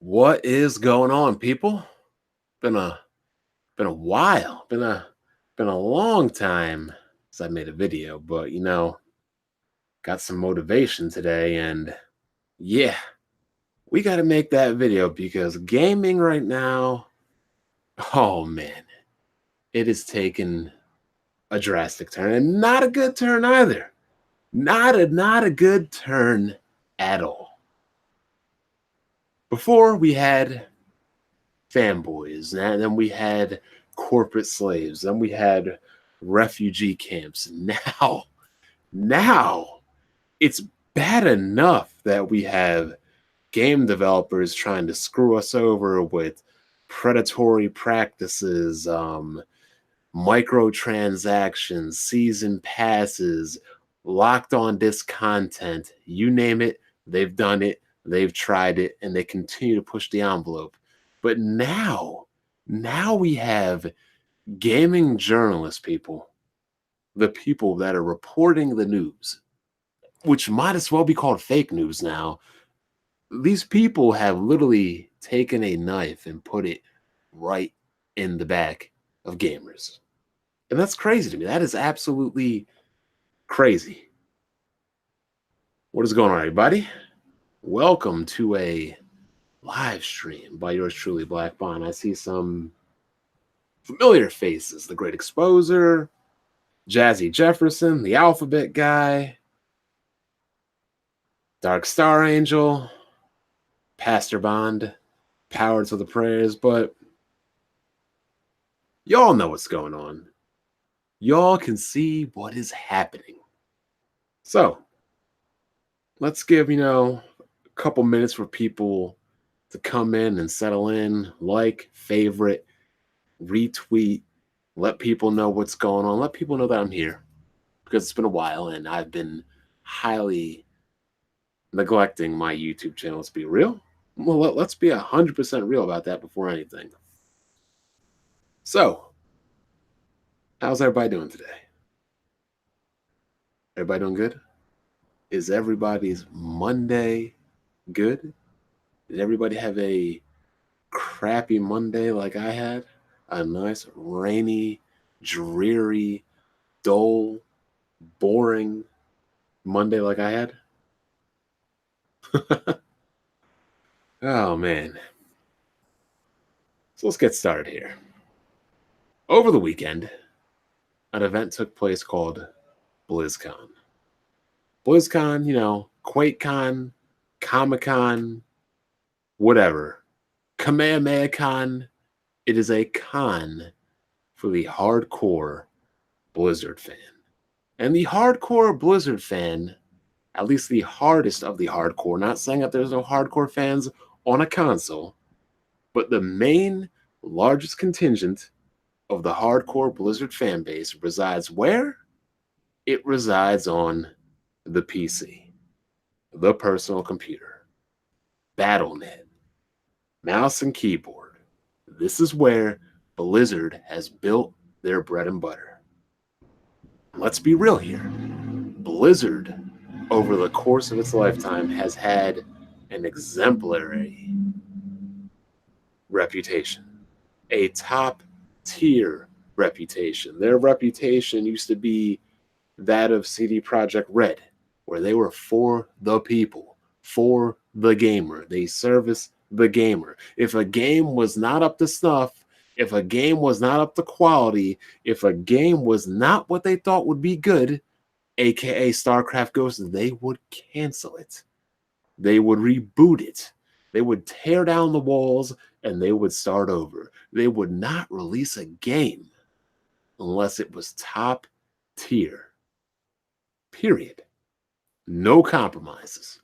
What is going on, people? Been a been a while. Been a long time since I made a video, but got some motivation today and yeah, we got to make that video because gaming right now, oh man, it is taken a drastic turn and not a good turn either. Not a good turn at all. Before we had fanboys, and then we had corporate slaves, then we had refugee camps. Now it's bad enough that we have game developers trying to screw us over with predatory practices, microtransactions, season passes, locked on disc content, you name it, they've done it, they've tried it, and they continue to push the envelope. But now we have gaming journalists, people, the people that are reporting the news, which might as well be called fake news now. These people have literally taken a knife and put it right in the back of gamers. And that's crazy to me. That is absolutely crazy. What is going on, everybody? Welcome to a live stream by yours truly, Black Bond. I see some familiar faces. The Great Exposer, Jazzy Jefferson, the Alphabet Guy, Dark Star Angel, Pastor Bond, Power to the Prayers, but y'all know what's going on. Y'all can see what is happening. So, let's give, a couple minutes for people to come in and settle in, like, favorite, retweet, let people know what's going on, let people know that I'm here because it's been a while and I've been highly neglecting my YouTube channel. Let's be real. Well, let's be 100% real about that before anything. So, how's everybody doing today? Everybody doing good? Is everybody's Monday good? Did everybody have a crappy Monday like I had? A nice, rainy, dreary, dull, boring Monday like I had? Oh, man. So let's get started here. Over the weekend, an event took place called Blizzcon. BlizzCon, QuakeCon, Comic-Con, whatever. Kamehameha-Con. It is a con for the hardcore Blizzard fan. And the hardcore Blizzard fan, at least the hardest of the hardcore, not saying that there's no hardcore fans on a console, but the main largest contingent of the hardcore Blizzard fan base resides where? It resides on the PC, the personal computer, BattleNet, mouse and keyboard. This is where Blizzard has built their bread and butter. Let's be real here. Blizzard, over the course of its lifetime, has had an exemplary reputation, a top tier reputation. Their reputation used to be that of CD Projekt Red, where they were for the people, for the gamer. They service the gamer. If a game was not up to snuff, if a game was not up to quality, if a game was not what they thought would be good, aka StarCraft Ghost, they would cancel it. They would reboot it. They would tear down the walls and they would start over. They would not release a game unless it was top tier. Period. No compromises.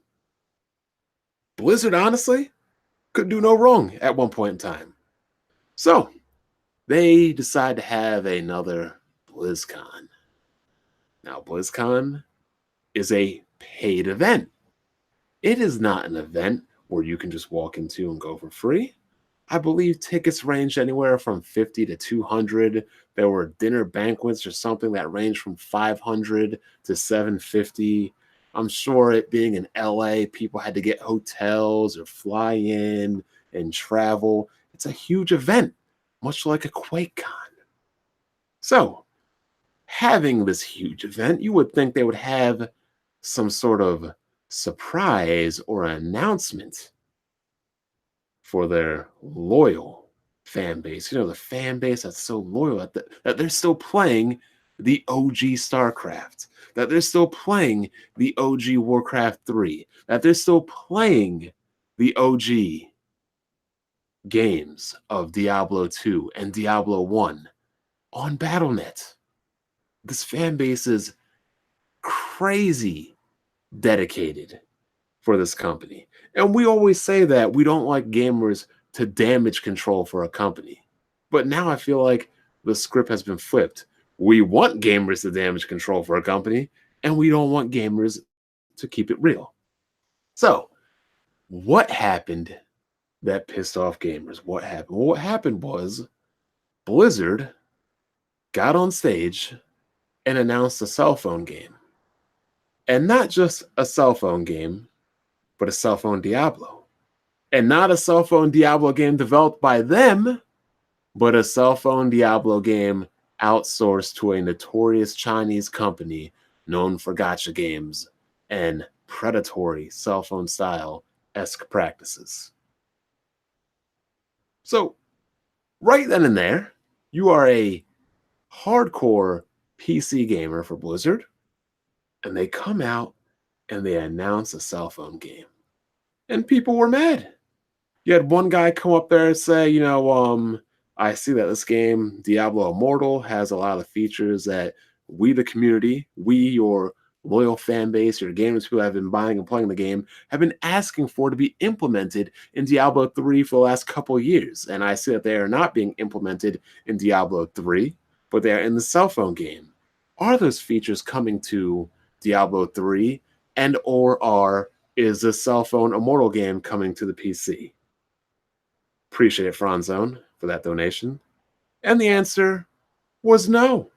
Blizzard, honestly, could do no wrong at one point in time. So, they decide to have another BlizzCon. Now, BlizzCon is a paid event. It is not an event where you can just walk into and go for free. I believe tickets ranged anywhere from 50 to 200. There were dinner banquets or something that ranged from 500 to 750. I'm sure it being in LA, people had to get hotels or fly in and travel. It's a huge event, much like a QuakeCon. So, having this huge event, you would think they would have some sort of surprise or announcement for their loyal fan base. You know, the fan base that's so loyal that they're still playing the OG StarCraft, that they're still playing the OG Warcraft 3, that they're still playing the OG games of Diablo 2 and Diablo 1 on BattleNet. This fan base is crazy dedicated for this company. And we always say that we don't like gamers to damage control for a company. But now I feel like the script has been flipped. We want gamers to damage control for a company, and we don't want gamers to keep it real. So, what happened that pissed off gamers? What happened? Well, what happened was Blizzard got on stage and announced a cell phone game. And not just a cell phone game, but a cell phone Diablo. And not a cell phone Diablo game developed by them, but a cell phone Diablo game outsourced to a notorious Chinese company known for gacha games and predatory cell phone style-esque practices. So, right then and there, you are a hardcore PC gamer for Blizzard, and they come out and they announce a cell phone game. And people were mad. You had one guy come up there and say, I see that this game, Diablo Immortal, has a lot of the features that we, the community, we, your loyal fan base, your gamers who have been buying and playing the game, have been asking for to be implemented in Diablo 3 for the last couple of years. And I see that they are not being implemented in Diablo 3, but they are in the cell phone game. Are those features coming to Diablo 3? And is the cell phone Immortal game coming to the PC? Appreciate it, Franzone, for that donation. And the answer was no.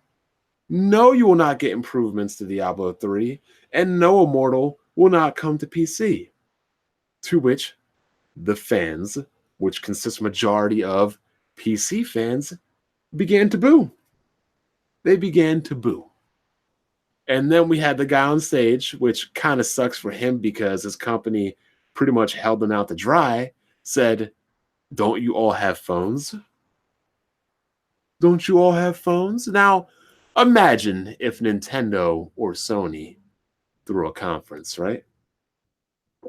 No, you will not get improvements to Diablo 3, and no Immortal will not come to PC. To which the fans, which consists majority of PC fans, began to boo. They began to boo. And then we had the guy on stage, which kind of sucks for him because his company pretty much held him out to dry, said, "Don't you all have phones? Don't you all have phones?" Now, imagine if Nintendo or Sony threw a conference, right?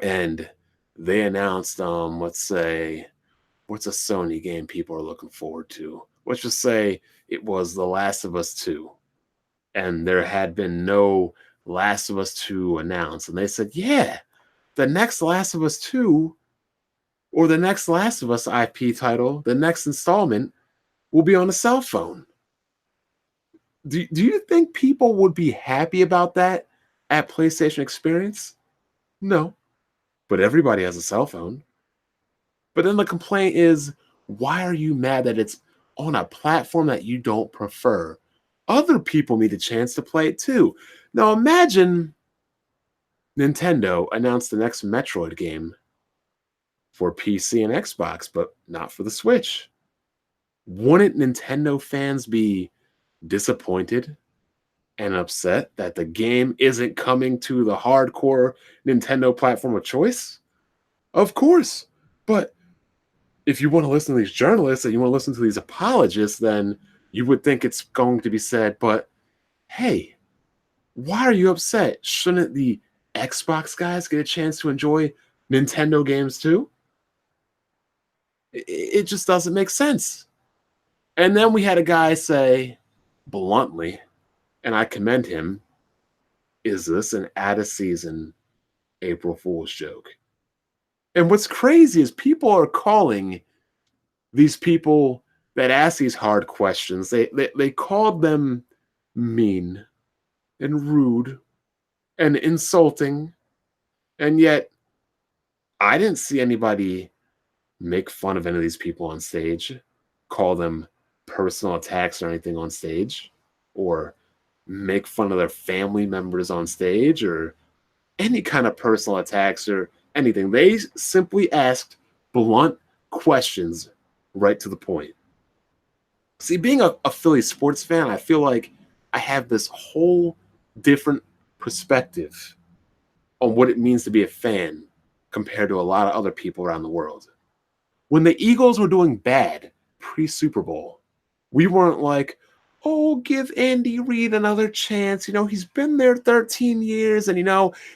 And they announced, let's say, what's a Sony game people are looking forward to? Let's just say it was The Last of Us 2. And there had been no Last of Us 2 announced. And they said, yeah, the next Last of Us 2 or the next Last of Us IP title, the next installment, will be on a cell phone. Do you think people would be happy about that at PlayStation Experience? No. But everybody has a cell phone. But then the complaint is, why are you mad that it's on a platform that you don't prefer? Other people need a chance to play it too. Now imagine Nintendo announced the next Metroid game for PC and Xbox, but not for the Switch. Wouldn't Nintendo fans be disappointed and upset that the game isn't coming to the hardcore Nintendo platform of choice? Of course. But if you want to listen to these journalists and you want to listen to these apologists, then you would think it's going to be said, but hey, why are you upset? Shouldn't the Xbox guys get a chance to enjoy Nintendo games too? It just doesn't make sense. And then we had a guy say bluntly, and I commend him, is this an out-of-season April Fool's joke? And what's crazy is people are calling these people that ask these hard questions, they called them mean and rude and insulting. And yet, I didn't see anybody make fun of any of these people on stage, call them personal attacks or anything on stage, or make fun of their family members on stage, or any kind of personal attacks or anything. They simply asked blunt questions right to the point. See, being a Philly sports fan, I feel like I have this whole different perspective on what it means to be a fan compared to a lot of other people around the world. When the Eagles were doing bad pre-Super Bowl, we weren't like, oh, give Andy Reid another chance. He's been there 13 years and,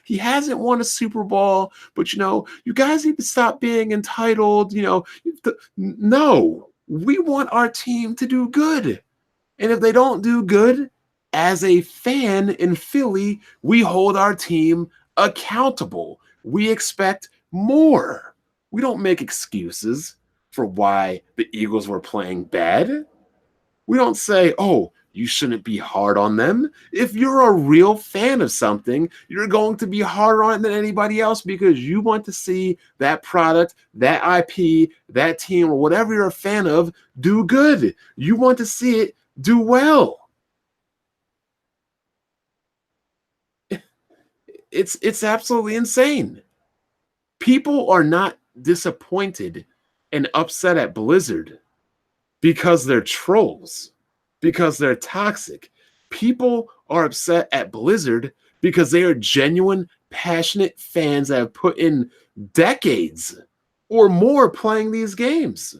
he hasn't won a Super Bowl, but, you guys need to stop being entitled. No, we want our team to do good. And if they don't do good, as a fan in Philly, we hold our team accountable. We expect more. We don't make excuses for why the Eagles were playing bad. We don't say, oh, you shouldn't be hard on them. If you're a real fan of something, you're going to be harder on it than anybody else because you want to see that product, that IP, that team, or whatever you're a fan of do good. You want to see it do well. It's absolutely insane. People are not disappointed and upset at Blizzard because they're trolls, because they're toxic. People are upset at Blizzard because they are genuine, passionate fans that have put in decades or more playing these games.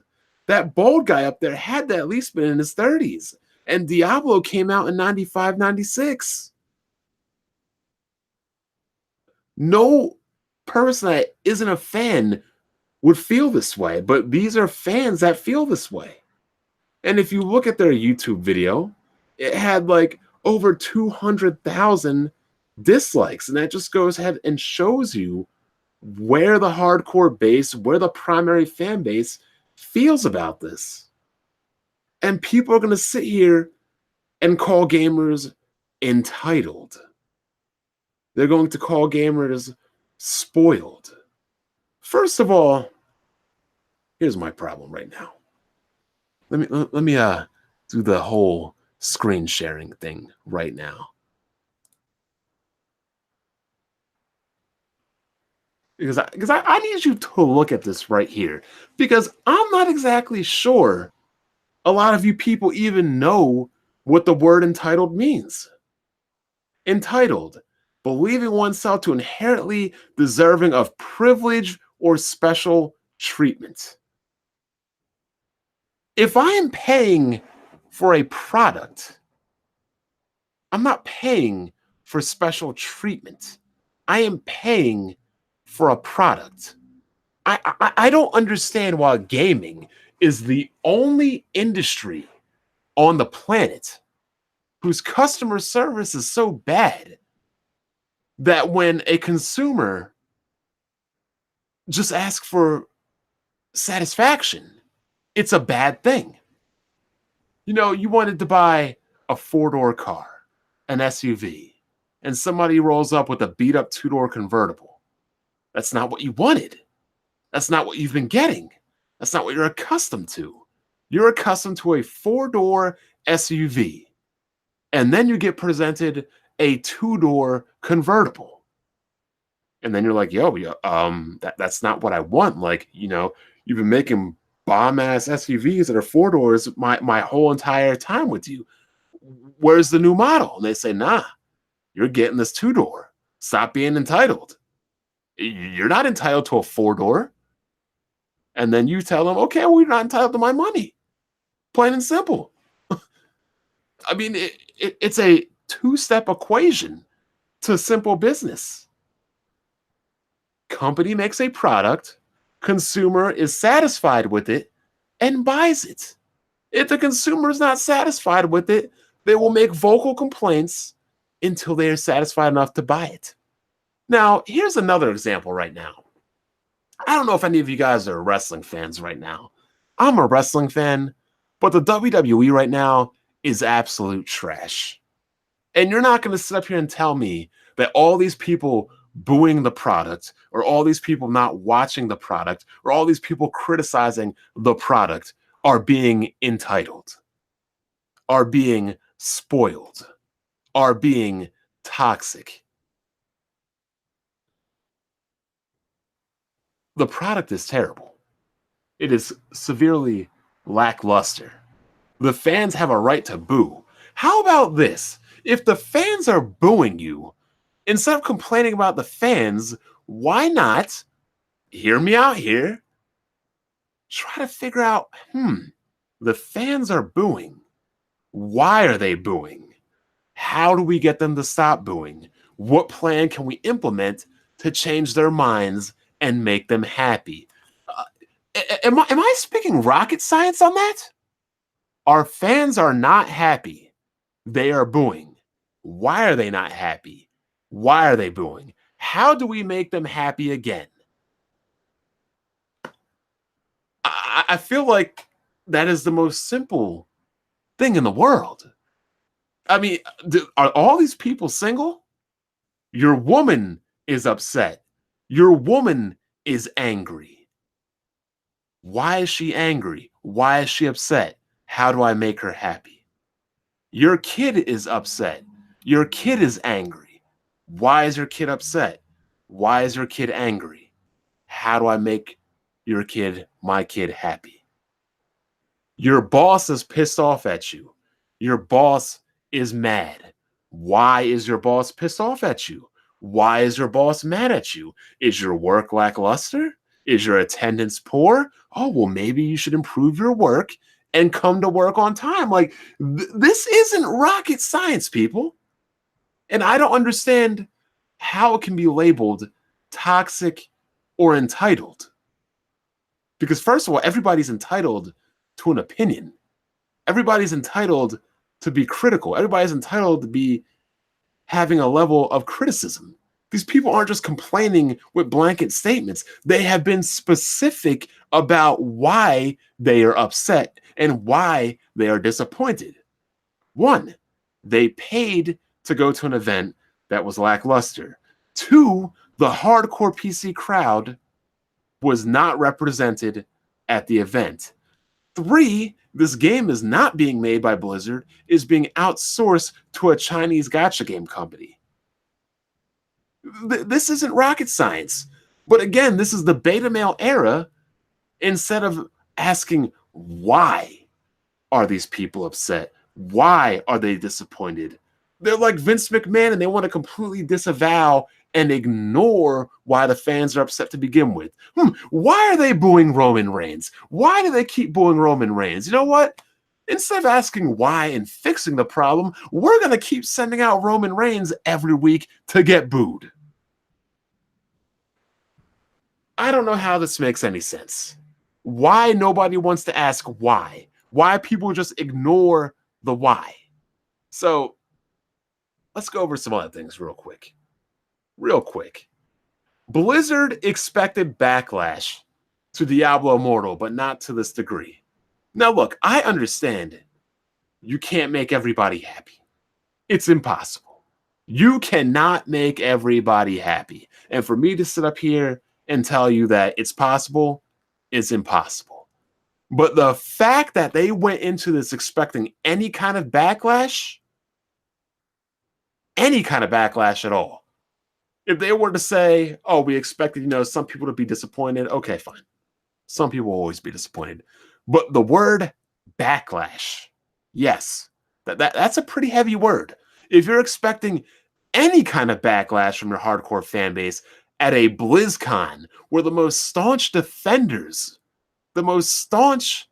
That bald guy up there had to at least been in his 30s. And Diablo came out in 95, 96. No person that isn't a fan would feel this way, but these are fans that feel this way. And if you look at their YouTube video, it had like over 200,000 dislikes. And that just goes ahead and shows you where the hardcore base, where the primary fan base feels about this. And people are going to sit here and call gamers entitled. They're going to call gamers spoiled. First of all, here's my problem right now. Let me do the whole screen sharing thing right now. Because I need you to look at this right here. Because I'm not exactly sure a lot of you people even know what the word entitled means. Entitled, believing oneself to inherently deserving of privilege or special treatment. If I am paying for a product, I'm not paying for special treatment. I am paying for a product. I don't understand why gaming is the only industry on the planet whose customer service is so bad that when a consumer just asks for satisfaction, it's a bad thing. You wanted to buy a 4-door car, an SUV, and somebody rolls up with a beat-up 2-door convertible. That's not what you wanted. That's not what you've been getting. That's not what you're accustomed to. You're accustomed to a 4-door SUV, and then you get presented a 2-door convertible. And then you're like, yo, that's not what I want. Like, you've been making bomb-ass SUVs that are 4 doors my whole entire time with you. Where's the new model? And they say, nah, you're getting this 2-door. Stop being entitled. You're not entitled to a 4-door. And then you tell them, okay, well, you're not entitled to my money. Plain and simple. I mean, it's a 2-step equation to simple business. Company makes a product, consumer is satisfied with it, and buys it. If the consumer is not satisfied with it, they will make vocal complaints until they are satisfied enough to buy it. Now, here's another example right now. I don't know if any of you guys are wrestling fans right now. I'm a wrestling fan, but the WWE right now is absolute trash. And you're not going to sit up here and tell me that all these people booing the product, or all these people not watching the product, or all these people criticizing the product are being entitled, are being spoiled, are being toxic. The product is terrible. It is severely lackluster. The fans have a right to boo. How about this? If the fans are booing you, instead of complaining about the fans, why not, hear me out here, try to figure out, the fans are booing. Why are they booing? How do we get them to stop booing? What plan can we implement to change their minds and make them happy? Am I speaking rocket science on that? Our fans are not happy. They are booing. Why are they not happy? Why are they booing? How do we make them happy again? I feel like that is the most simple thing in the world. I mean, are all these people single? Your woman is upset. Your woman is angry. Why is she angry? Why is she upset? How do I make her happy? Your kid is upset. Your kid is angry. Why is your kid upset? Why is your kid angry? How do I make your kid, my kid, happy? Your boss is pissed off at you. Your boss is mad. Why is your boss pissed off at you? Why is your boss mad at you? Is your work lackluster? Is your attendance poor? Oh, well, maybe you should improve your work and come to work on time. Like, this isn't rocket science, people. And I don't understand how it can be labeled toxic or entitled. Because first of all, everybody's entitled to an opinion. Everybody's entitled to be critical. Everybody's entitled to be having a level of criticism. These people aren't just complaining with blanket statements. They have been specific about why they are upset and why they are disappointed. One, they paid to go to an event that was lackluster. Two, the hardcore PC crowd was not represented at the event. Three, this game is not being made by Blizzard, is being outsourced to a Chinese gacha game company. This isn't rocket science. But again, this is the beta male era. Instead of asking why are these people upset? Why are they disappointed? They're like Vince McMahon and they want to completely disavow and ignore why the fans are upset to begin with. Why are they booing Roman Reigns? Why do they keep booing Roman Reigns? You know what? Instead of asking why and fixing the problem, we're going to keep sending out Roman Reigns every week to get booed. I don't know how this makes any sense. Why nobody wants to ask why? Why people just ignore the why? So let's go over some other things real quick. Blizzard expected backlash to Diablo Immortal, but not to this degree. Now, look, I understand you can't make everybody happy. It's impossible. You cannot make everybody happy. And for me to sit up here and tell you that it's possible is impossible. But the fact that they went into this expecting any kind of backlash at all, if they were to say, oh, we expected, some people to be disappointed, okay, fine. Some people will always be disappointed. But the word backlash, yes, that's a pretty heavy word. If you're expecting any kind of backlash from your hardcore fan base at a BlizzCon, where the most staunch defenders, the most staunch,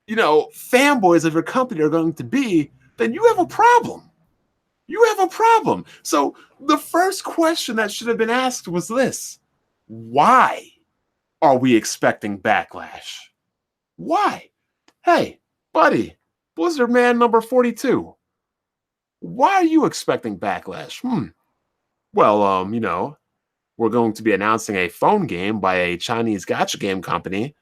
fanboys of your company are going to be, then you have a problem. You have a problem. So the first question that should have been asked was this: why are we expecting backlash? Why? Hey, buddy, Blizzard man number 42. Why are you expecting backlash? Well, we're going to be announcing a phone game by a Chinese gacha game company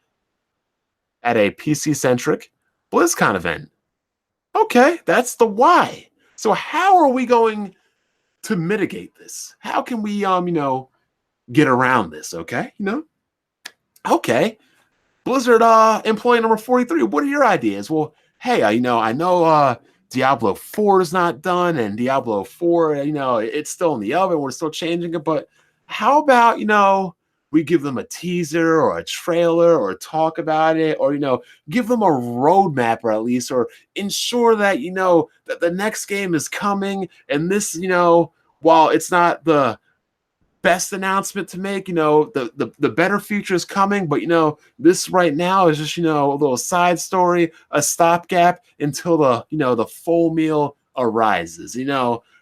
at a PC-centric BlizzCon event. Okay, that's the why. So how are we going to mitigate this? How can we, get around this? Okay, Okay, Blizzard employee number 43. What are your ideas? Well, hey, I know Diablo 4 is not done, and Diablo 4, it's still in the oven. We're still changing it, but how about we give them a teaser or a trailer or talk about it, or, give them a roadmap, or at least, or ensure that, that the next game is coming. And this, while it's not the best announcement to make, the better future is coming, but this right now is just, a little side story, a stopgap until the full meal arises.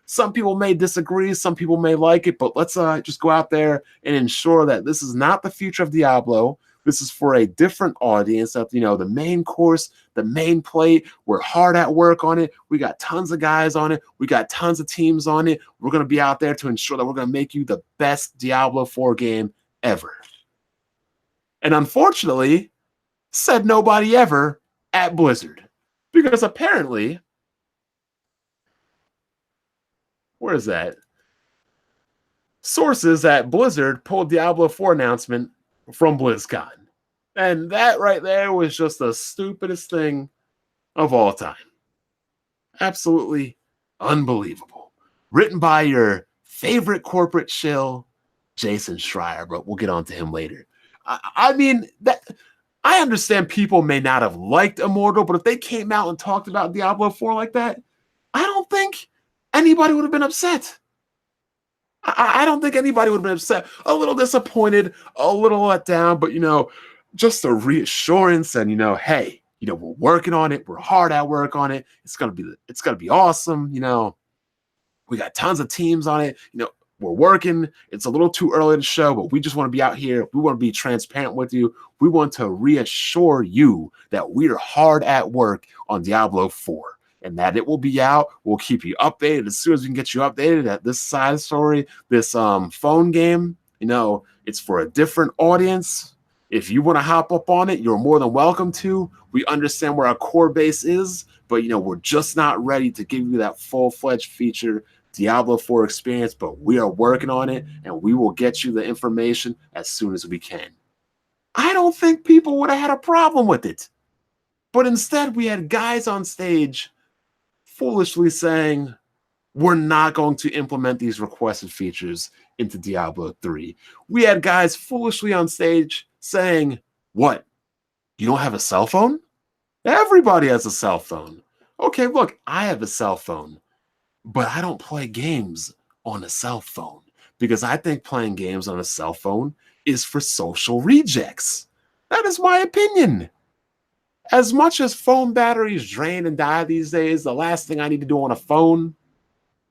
Some people may disagree, some people may like it, but let's just go out there and ensure that this is not the future of Diablo. This is for a different audience. That the main course, the main plate. We're hard at work on it. We got tons of guys on it. We got tons of teams on it. We're gonna be out there to ensure that we're gonna make you the best Diablo 4 game ever. And unfortunately, said nobody ever at Blizzard, because apparently, where is that? Sources at Blizzard pulled Diablo 4 announcement from BlizzCon. And that right there was just the stupidest thing of all time. Absolutely unbelievable. Written by your favorite corporate shill, Jason Schreier, but we'll get on to him later. I mean, I understand people may not have liked Immortal, but if they came out and talked about Diablo 4 like that, I don't think anybody would have been upset. I don't think anybody would have been upset. A little disappointed, a little let down, but just a reassurance and hey, we're working on it. We're hard at work on it. It's gonna be awesome. We got tons of teams on it. We're working. It's a little too early to show, but we just want to be out here. We want to be transparent with you. We want to reassure you that we are hard at work on Diablo 4. And that it will be out. We'll keep you updated as soon as we can get you updated at this side story, this phone game. It's for a different audience. If you want to hop up on it, you're more than welcome to. We understand where our core base is, but we're just not ready to give you that full-fledged feature Diablo 4 experience, but we are working on it, and we will get you the information as soon as we can. I don't think people would have had a problem with it. But instead, we had guys on stage foolishly saying, we're not going to implement these requested features into Diablo 3. We had guys foolishly on stage saying, what? You don't have a cell phone? Everybody has a cell phone. Okay, look, I have a cell phone, but I don't play games on a cell phone because I think playing games on a cell phone is for social rejects. That is my opinion. As much as phone batteries drain and die these days, the last thing I need to do on a phone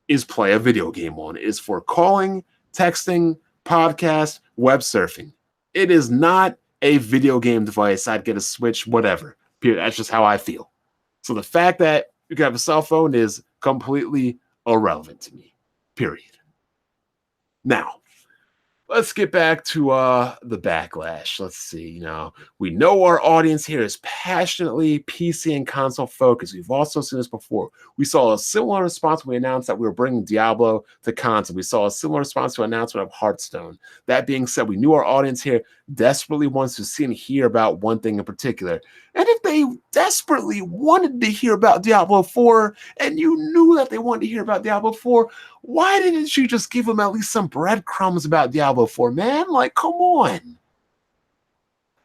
is play a video game on it. It is for calling, texting, podcast, web surfing. It is not a video game device. I'd get a Switch, whatever. That's just how I feel. So the fact that you can have a cell phone is completely irrelevant to me. Period. Now, let's get back to the backlash. Let's see. We know our audience here is passionately PC and console focused. We've also seen this before. We saw a similar response when we announced that we were bringing Diablo to console. We saw a similar response to an announcement of Hearthstone. That being said, we knew our audience here desperately wants to see and hear about one thing in particular. And if they desperately wanted to hear about Diablo 4, and you knew that they wanted to hear about Diablo 4, why didn't you just give them at least some breadcrumbs about Diablo 4, man? Like, come on.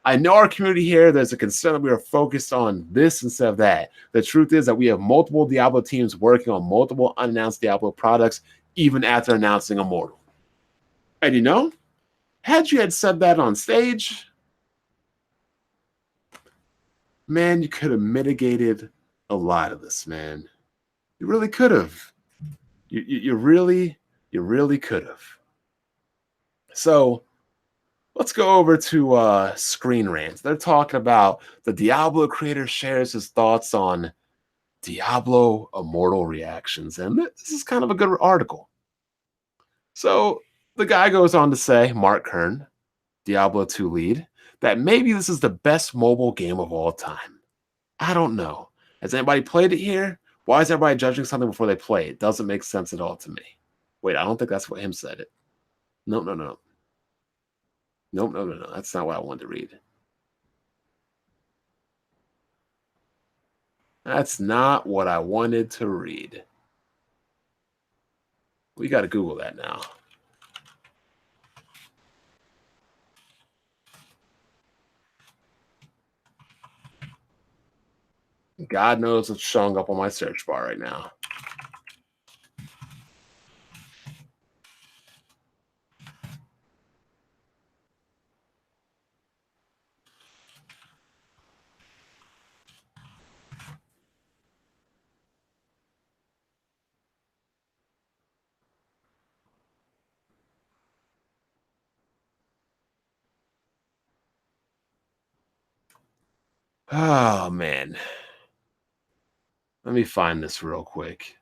I know our community here, there's a concern that we are focused on this instead of that. The truth is that we have multiple Diablo teams working on multiple unannounced Diablo products, even after announcing Immortal. And had you had said that on stage, man, you could have mitigated a lot of this, man. You really could have. You really could have. So let's go over to Screen Rants. They're talking about the Diablo creator shares his thoughts on Diablo Immortal reactions. And this is kind of a good article. So the guy goes on to say, Mark Kern, Diablo 2 lead, that maybe this is the best mobile game of all time. I don't know. Has anybody played it here? Why is everybody judging something before they play it? Doesn't make sense at all to me. Wait, I don't think that's what him said it. No. Nope. That's not what I wanted to read. That's not what I wanted to read. We got to Google that now. God knows what's showing up on my search bar right now. Oh, man. Let me find this real quick.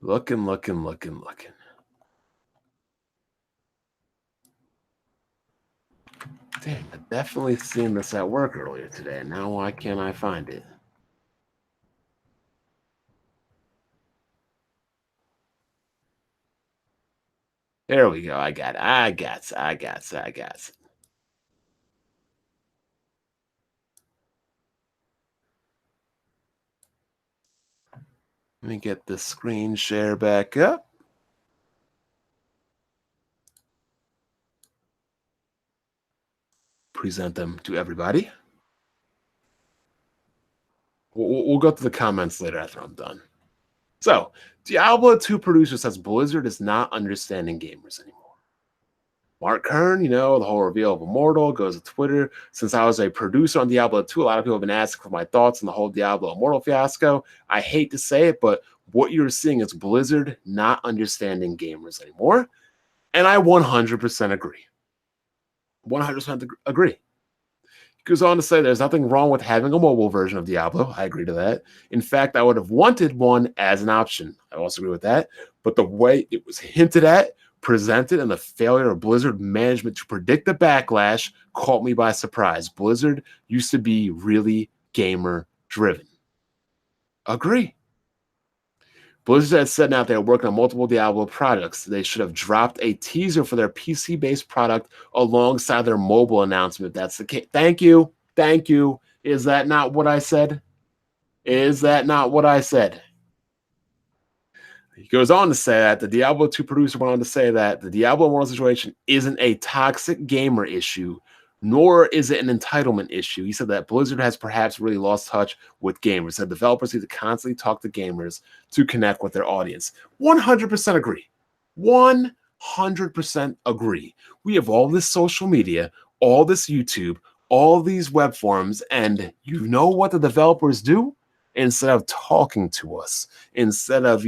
Looking. Dang, I definitely seen this at work earlier today. Now why can't I find it? There we go. I got it. I got it. Let me get the screen share back up. Present them to everybody. We'll go to the comments later after I'm done. So, Diablo 2 producer says Blizzard is not understanding gamers anymore. Mark Kern, the whole reveal of Immortal, goes to Twitter. Since I was a producer on Diablo 2, a lot of people have been asking for my thoughts on the whole Diablo Immortal fiasco. I hate to say it, but what you're seeing is Blizzard not understanding gamers anymore. And I 100% agree. 100% agree. He goes on to say there's nothing wrong with having a mobile version of Diablo. I agree to that. In fact, I would have wanted one as an option. I also agree with that. But the way it was hinted at, presented, and the failure of Blizzard management to predict the backlash caught me by surprise. Blizzard used to be really gamer driven. Agree. Blizzard had said now they are working on multiple Diablo products. They should have dropped a teaser for their PC-based product alongside their mobile announcement. That's the case. Thank you. Thank you. Is that not what I said? Is that not what I said? He goes on to say that the Diablo 2 producer went on to say that the Diablo Immortal situation isn't a toxic gamer issue, nor is it an entitlement issue. He said that Blizzard has perhaps really lost touch with gamers. Said developers need to constantly talk to gamers to connect with their audience. 100% agree. 100% agree. We have all this social media, all this YouTube, all these web forums, and you know what the developers do? Instead of talking to us, instead of,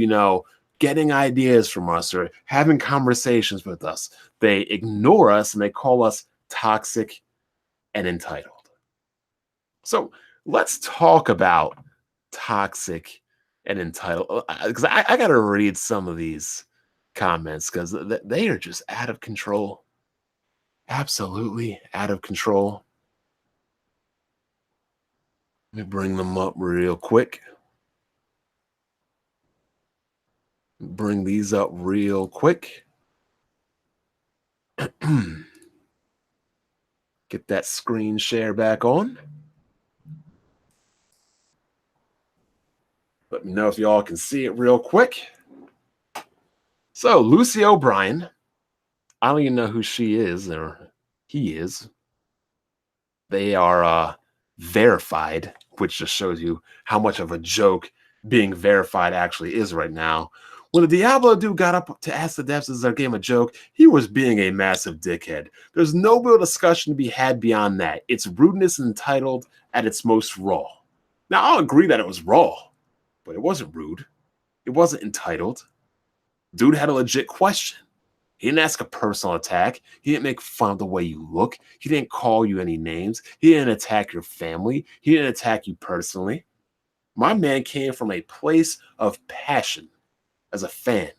getting ideas from us or having conversations with us, they ignore us and they call us toxic and entitled. So let's talk about toxic and entitled, because I got to read some of these comments because they are just out of control. Absolutely out of control. Let me bring them up real quick. Bring these up real quick. Get that screen share back on. Let me know if y'all can see it real quick. So, Lucy OBrien, I don't even know who she is or he is. They are verified, which just shows you how much of a joke being verified actually is right now. When the Diablo dude got up to ask the devs, is their game a joke? He was being a massive dickhead. There's no real discussion to be had beyond that. It's rudeness and entitled at its most raw. Now, I'll agree that it was raw, but it wasn't rude. It wasn't entitled. Dude had a legit question. He didn't ask a personal attack. He didn't make fun of the way you look. He didn't call you any names. He didn't attack your family. He didn't attack you personally. My man came from a place of passion as a fan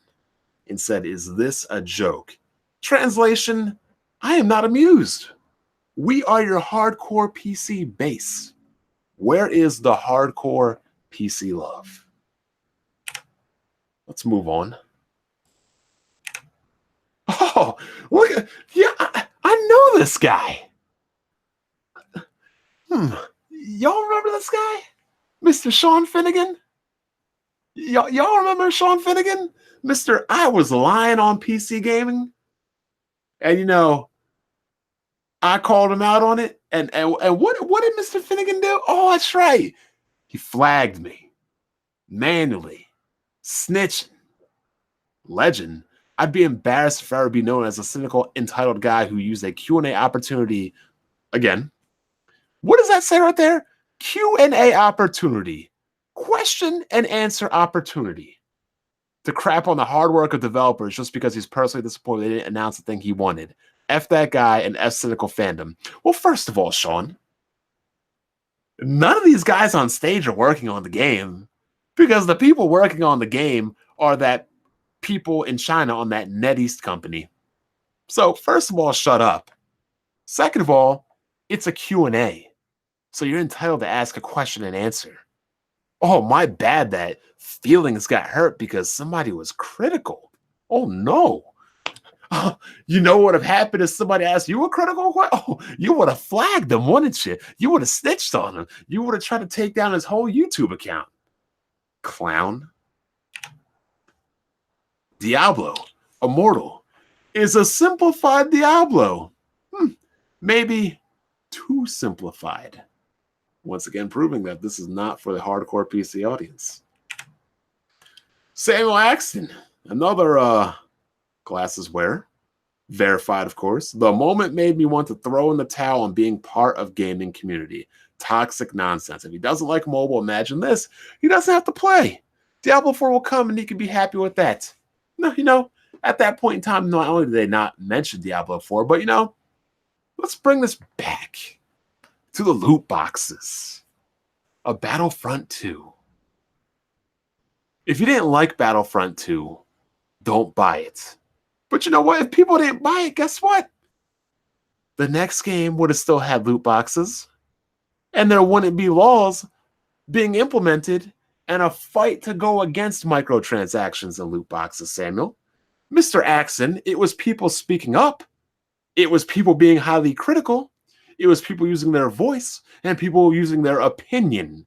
and said, is this a joke? Translation, I am not amused. We are your hardcore PC base. Where is the hardcore PC love? Let's move on. Oh, look at, yeah, I know this guy. Y'all remember this guy? Mr. Sean Finegan? Y'all remember Sean Finegan? Mr. I was lying on PC gaming. And you know, I called him out on it. And what did Mr. Finegan do? Oh, that's right. He flagged me manually. Snitching. Legend. I'd be embarrassed if I ever be known as a cynical, entitled guy who used a Q&A opportunity. Again, what does that say right there? Q&A opportunity. Question and answer opportunity. To crap on the hard work of developers just because he's personally disappointed they didn't announce the thing he wanted. F that guy and F cynical fandom. Well, first of all, Sean, none of these guys on stage are working on the game because the people working on the game are that people in China on that NetEast company. So first of all, shut up. Second of all, it's a Q&A. So you're entitled to ask a question and answer. Oh, my bad that feelings got hurt because somebody was critical. Oh, no. You know what would have happened if somebody asked you a critical question? Oh, you would have flagged them, wouldn't you? You would have snitched on him. You would have tried to take down his whole YouTube account. Clown. Diablo, Immortal, is a simplified Diablo. Maybe too simplified. Once again, proving that this is not for the hardcore PC audience. Samuel Axon, another glasses wearer. Verified, of course. The moment made me want to throw in the towel on being part of gaming community. Toxic nonsense. If he doesn't like mobile, imagine this. He doesn't have to play. Diablo 4 will come and he can be happy with that. No, you know, at that point in time, not only did they not mention Diablo 4, but, you know, let's bring this back to the loot boxes. A Battlefront 2. If you didn't like Battlefront 2, don't buy it. But you know what? If people didn't buy it, guess what? The next game would have still had loot boxes, and there wouldn't be laws being implemented and a fight to go against microtransactions and loot boxes, Samuel. Mr. Axon, it was people speaking up. It was people being highly critical. It was people using their voice and people using their opinion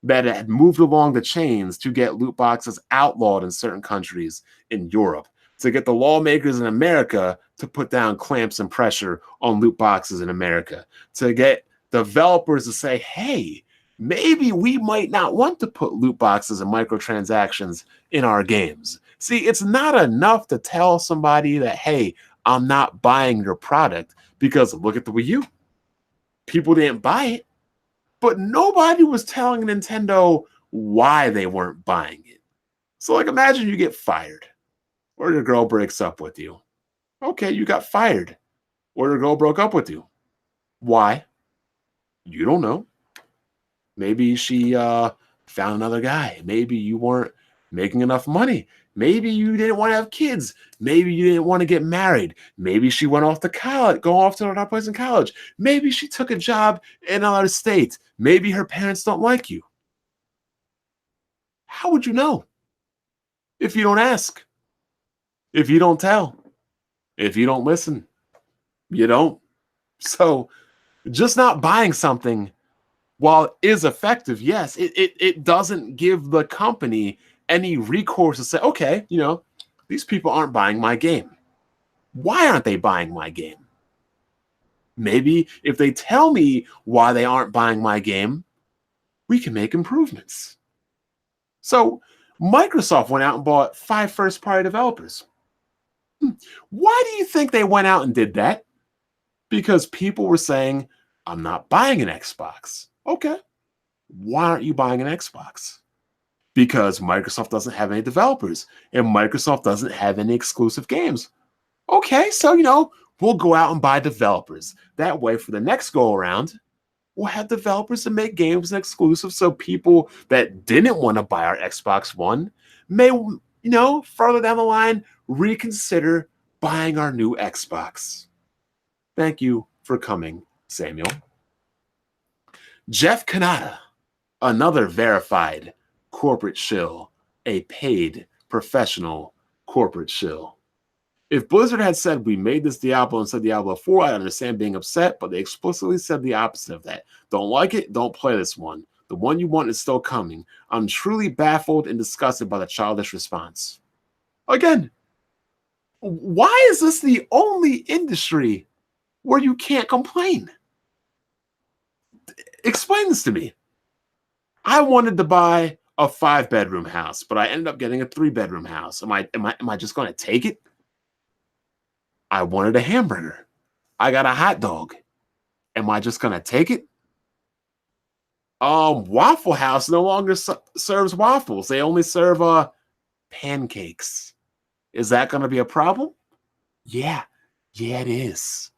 that had moved along the chains to get loot boxes outlawed in certain countries in Europe, to get the lawmakers in America to put down clamps and pressure on loot boxes in America, to get developers to say, hey, maybe we might not want to put loot boxes and microtransactions in our games. See, it's not enough to tell somebody that, hey, I'm not buying your product because look at the Wii U. People didn't buy it, but nobody was telling Nintendo why they weren't buying it. So, like, imagine you get fired or your girl breaks up with you. Okay, you got fired or your girl broke up with you. Why? You don't know. Maybe she found another guy. Maybe you weren't making enough money. Maybe you didn't want to have kids. Maybe you didn't want to get married. Maybe she went off to college, go off to another place in college. Maybe she took a job in another state. Maybe her parents don't like you. How would you know? If you don't ask, if you don't tell, if you don't listen, you don't. So just not buying something, while it is effective, yes, it doesn't give the company any recourse to say, okay, you know, these people aren't buying my game. Why aren't they buying my game? Maybe if they tell me why they aren't buying my game, we can make improvements. So Microsoft went out and bought 5 first-party developers. Why do you think they went out and did that? Because people were saying, I'm not buying an Xbox. Okay. Why aren't you buying an Xbox? Because Microsoft doesn't have any developers and Microsoft doesn't have any exclusive games. Okay, so, you know, we'll go out and buy developers. That way, for the next go-around, we'll have developers to make games and exclusive so people that didn't want to buy our Xbox One may, you know, further down the line, reconsider buying our new Xbox. Thank you for coming, Samuel. Jeff Kanata, another verified corporate shill, a paid professional corporate shill. If Blizzard had said we made this Diablo instead of Diablo 4, I'd understand being upset, but they explicitly said the opposite of that. Don't like it? Don't play this one. The one you want is still coming. I'm truly baffled and disgusted by the childish response. Again, why is this the only industry where you can't complain? Explain this to me. I wanted to buy a 5-bedroom house, but I ended up getting a 3-bedroom house. Am I just going to take it? I wanted a hamburger. I got a hot dog. Am I just going to take it? Waffle House no longer serves waffles. They only serve pancakes. Is that going to be a problem? Yeah, it is.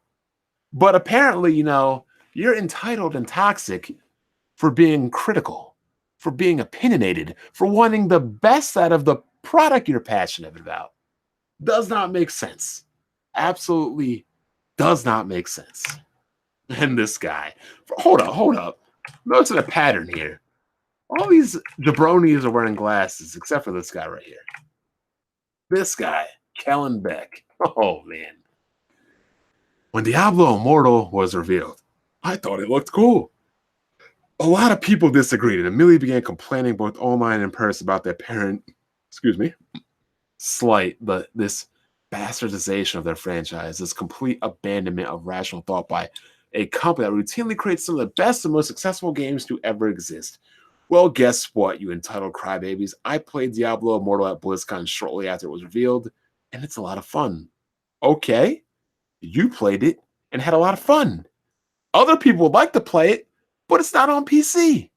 But apparently, you're entitled and toxic for being critical, for being opinionated, for wanting the best out of the product you're passionate about. Does not make sense. Absolutely does not make sense. And this guy, hold up. Notice a pattern here. All these jabronis are wearing glasses, except for this guy right here. This guy, Kellen Beck. Oh, man. When Diablo Immortal was revealed, I thought it looked cool. A lot of people disagreed and immediately began complaining both online and in person about their apparent, slight, but this bastardization of their franchise, this complete abandonment of rational thought by a company that routinely creates some of the best and most successful games to ever exist. Well, guess what, you entitled crybabies? I played Diablo Immortal at BlizzCon shortly after it was revealed, and it's a lot of fun. Okay, you played it and had a lot of fun. Other people would like to play it, but it's not on PC.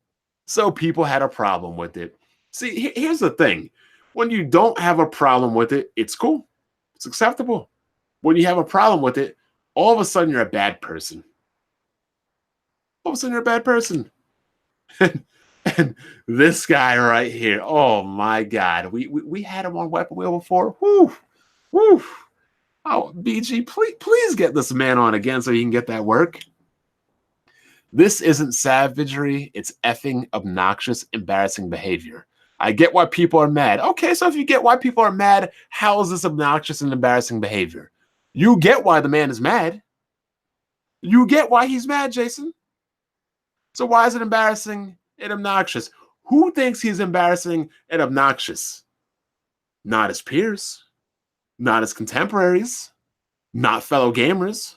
So people had a problem with it. See, here's the thing. When you don't have a problem with it, it's cool. It's acceptable. When you have a problem with it, all of a sudden you're a bad person. All of a sudden you're a bad person. And this guy right here, oh my God. We had him on Weapon Wheel before. Woo. Oh, BG, please get this man on again so he can get that work. This isn't savagery. It's effing obnoxious, embarrassing behavior. I get why people are mad. Okay, so if you get why people are mad, how is this obnoxious and embarrassing behavior? You get why the man is mad. You get why he's mad, Jason. So why is it embarrassing and obnoxious? Who thinks he's embarrassing and obnoxious? Not his peers, not his contemporaries, not fellow gamers,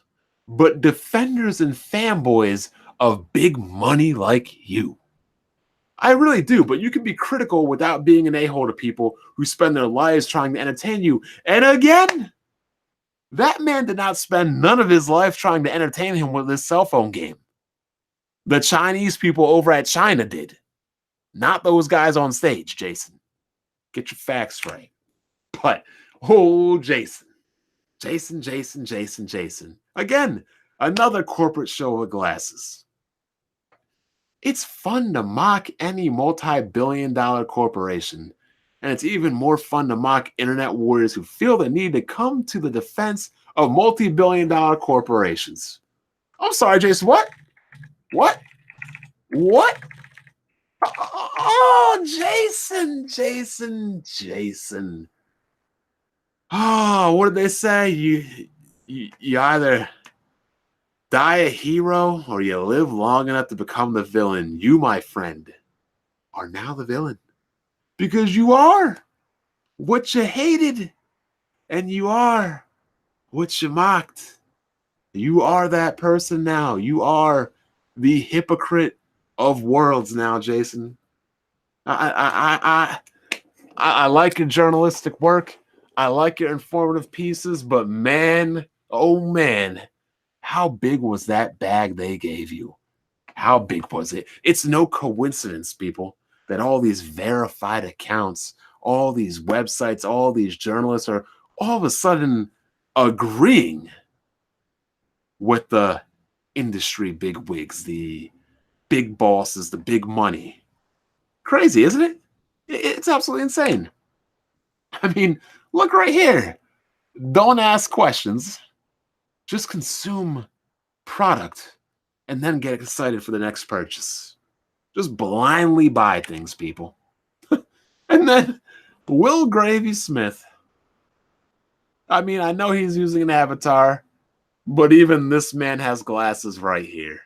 but defenders and fanboys of big money like you. I really do, but you can be critical without being an a-hole to people who spend their lives trying to entertain you. And again, that man did not spend none of his life trying to entertain him with this cell phone game. The Chinese people over at China did. Not those guys on stage, Jason. Get your facts right. But, Jason. Jason. Again, another corporate show with glasses. It's fun to mock any multi-billion-dollar corporation, and it's even more fun to mock internet warriors who feel the need to come to the defense of multi-billion-dollar corporations. I'm sorry, Jason, what? Oh, Jason. Oh, what did they say? You either die a hero or you live long enough to become the villain. You, my friend, are now the villain. Because you are what you hated and you are what you mocked. You are that person now. You are the hypocrite of worlds now, Jason. I like your journalistic work. I like your informative pieces, but man, oh man, how big was that bag they gave you? How big was it? It's no coincidence, people, that all these verified accounts, all these websites, all these journalists are all of a sudden agreeing with the industry bigwigs, the big bosses, the big money. Crazy, isn't it? It's absolutely insane. I mean, look right here. Don't ask questions. Just consume product and then get excited for the next purchase. Just blindly buy things, people. And then Will Gravy Smith. I mean, I know he's using an avatar, but even this man has glasses right here.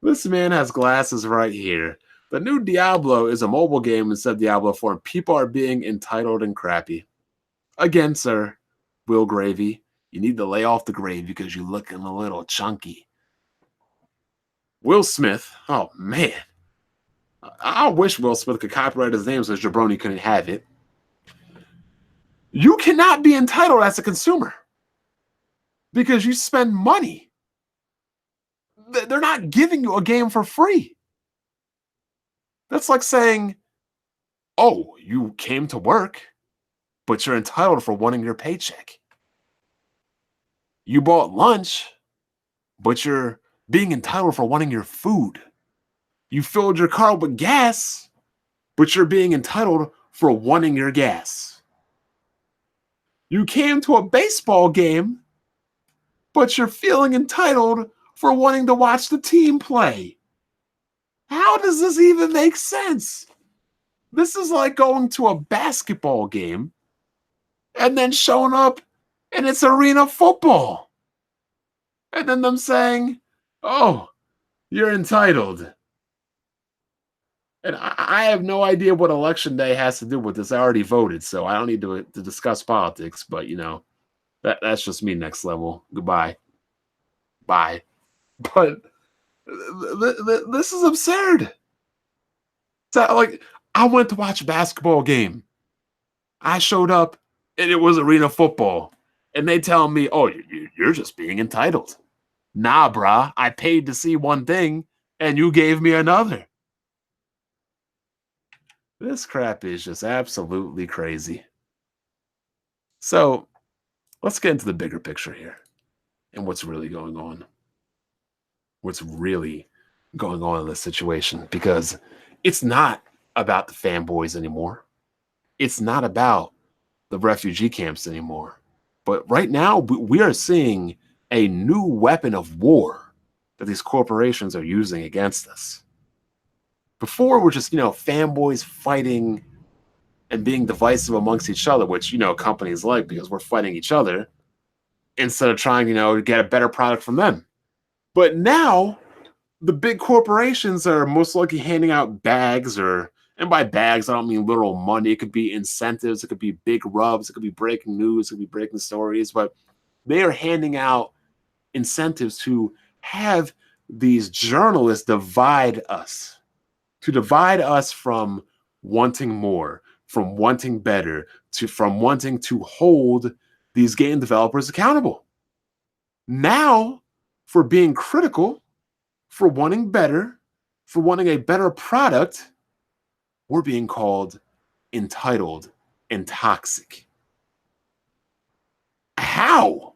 This man has glasses right here. The new Diablo is a mobile game instead of Diablo 4, and people are being entitled and crappy. Again, sir, Will Gravy, you need to lay off the gravy because you're looking a little chunky. Will Smith, oh man. I wish Will Smith could copyright his name so Jabroni couldn't have it. You cannot be entitled as a consumer because you spend money. They're not giving you a game for free. That's like saying, oh, you came to work, but you're entitled for wanting your paycheck. You bought lunch, but you're being entitled for wanting your food. You filled your car with gas, but you're being entitled for wanting your gas. You came to a baseball game, but you're feeling entitled for wanting to watch the team play. How does this even make sense? This is like going to a basketball game and then showing up and it's arena football. And then them saying, oh, you're entitled. And I have no idea what election day has to do with this. I already voted, so I don't need to discuss politics. But, you know, that's just me next level. Goodbye. Bye. But this is absurd. So, like, I went to watch a basketball game. I showed up, and it was arena football. And they tell me, oh, you're just being entitled. Nah, brah. I paid to see one thing, and you gave me another. This crap is just absolutely crazy. So let's get into the bigger picture here and what's really going on. What's really going on in this situation, because it's not about the fanboys anymore. It's not about the refugee camps anymore. But right now, we are seeing a new weapon of war that these corporations are using against us. Before, we're just, fanboys fighting and being divisive amongst each other, which, companies like because we're fighting each other instead of trying, to get a better product from them. But now the big corporations are most likely handing out bags, and by bags, I don't mean literal money. It could be incentives. It could be big rubs. It could be breaking news. It could be breaking stories. But they are handing out incentives to have these journalists divide us from wanting more, from wanting better, from wanting to hold these game developers accountable. Now, for being critical, for wanting better, for wanting a better product, we're being called entitled and toxic. How?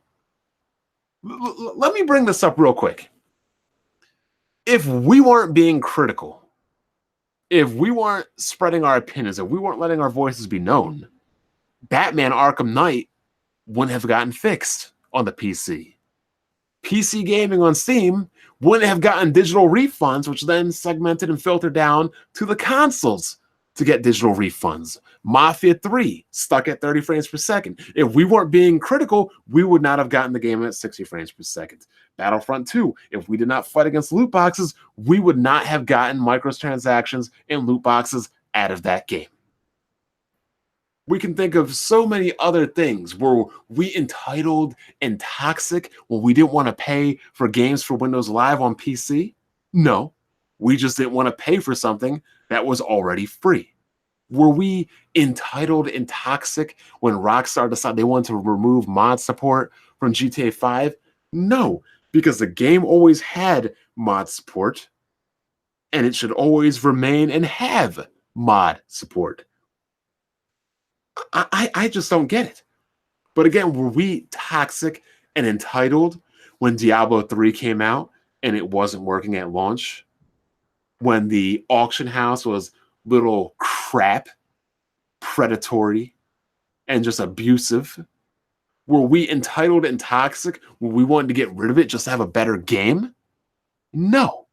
Let me bring this up real quick. If we weren't being critical, if we weren't spreading our opinions, if we weren't letting our voices be known, Batman Arkham Knight wouldn't have gotten fixed on the PC. PC gaming on Steam wouldn't have gotten digital refunds, which then segmented and filtered down to the consoles to get digital refunds. Mafia 3 stuck at 30 frames per second. If we weren't being critical, we would not have gotten the game at 60 frames per second. Battlefront 2, if we did not fight against loot boxes, we would not have gotten microtransactions and loot boxes out of that game. We can think of so many other things. Were we entitled and toxic when we didn't want to pay for games for Windows Live on PC? No, we just didn't want to pay for something that was already free. Were we entitled and toxic when Rockstar decided they wanted to remove mod support from GTA 5? No, because the game always had mod support, and it should always remain and have mod support. I just don't get it. But again, were we toxic and entitled when Diablo 3 came out and it wasn't working at launch? When the auction house was little crap, predatory, and just abusive? Were we entitled and toxic when we wanted to get rid of it just to have a better game? No.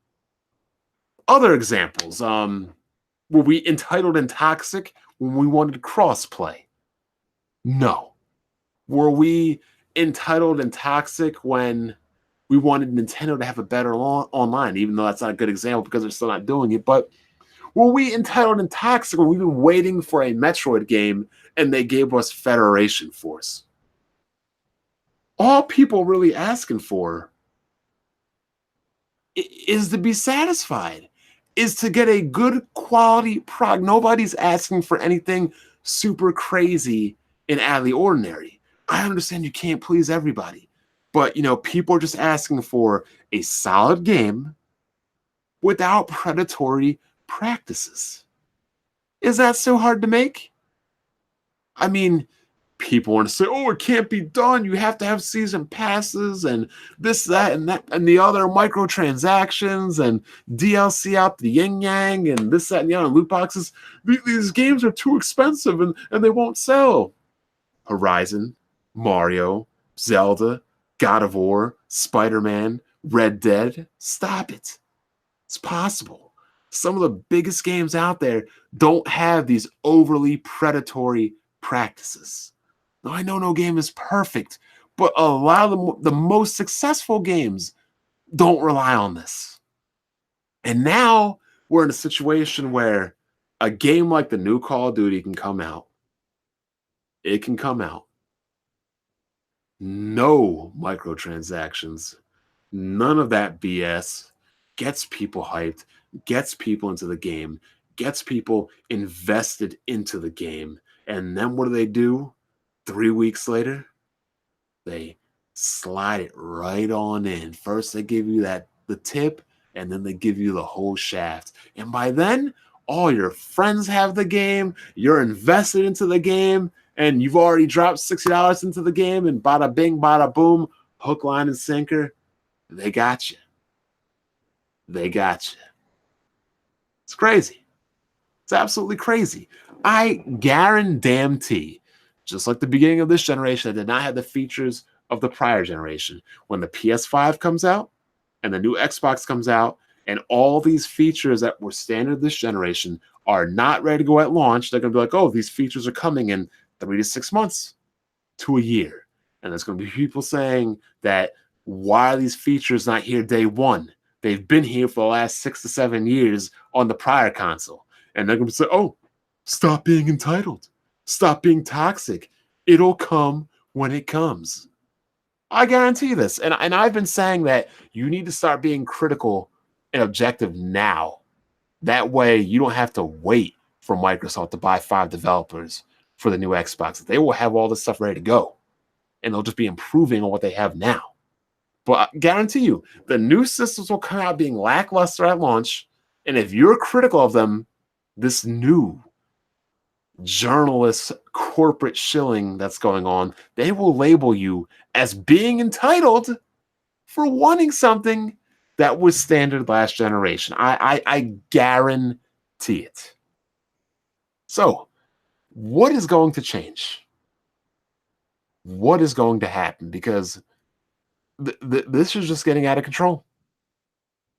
Other examples. Were we entitled and toxic when we wanted crossplay? No. Were we entitled and toxic when we wanted Nintendo to have a better online, even though that's not a good example because they're still not doing it? But were we entitled and toxic when we've been waiting for a Metroid game and they gave us Federation Force? All people really asking for is to be satisfied, is to get a good quality product. Nobody's asking for anything super crazy and out of the ordinary. I understand you can't please everybody, but people are just asking for a solid game without predatory practices. Is that so hard to make? I mean, people want to say, oh, it can't be done. You have to have season passes and this, that, and the other microtransactions and DLC out the yin yang and this, that, and the other loot boxes. These games are too expensive and they won't sell. Horizon, Mario, Zelda, God of War, Spider-Man, Red Dead. Stop it. It's possible. Some of the biggest games out there don't have these overly predatory practices. Now, I know no game is perfect, but a lot of the most successful games don't rely on this. And now we're in a situation where a game like the new Call of Duty can come out. It can come out. No microtransactions. None of that BS. Gets people hyped, gets people into the game, gets people invested into the game. And then what do? 3 weeks later, they slide it right on in. First, they give you the tip, and then they give you the whole shaft. And by then, all your friends have the game, you're invested into the game, and you've already dropped $60 into the game, and bada bing, bada boom, hook, line, and sinker, they got you. They got you. It's crazy. It's absolutely crazy. I guarantee, just like the beginning of this generation, that did not have the features of the prior generation. When the PS5 comes out and the new Xbox comes out, and all these features that were standard this generation are not ready to go at launch, they're going to be like, oh, these features are coming in 3 to 6 months to a year. And there's going to be people saying that, why are these features not here day one? They've been here for the last 6 to 7 years on the prior console. And they're going to say, oh, stop being entitled. Stop being toxic. It'll come when it comes. I guarantee this. And I've been saying that you need to start being critical and objective now. That way you don't have to wait for Microsoft to buy 5 developers for the new Xbox. They will have all this stuff ready to go. And they'll just be improving on what they have now. But I guarantee you, the new systems will come out being lackluster at launch. And if you're critical of them, this new journalist corporate shilling that's going on, they will label you as being entitled for wanting something that was standard last generation. I guarantee it. So, what is going to change? What is going to happen? Because this is just getting out of control.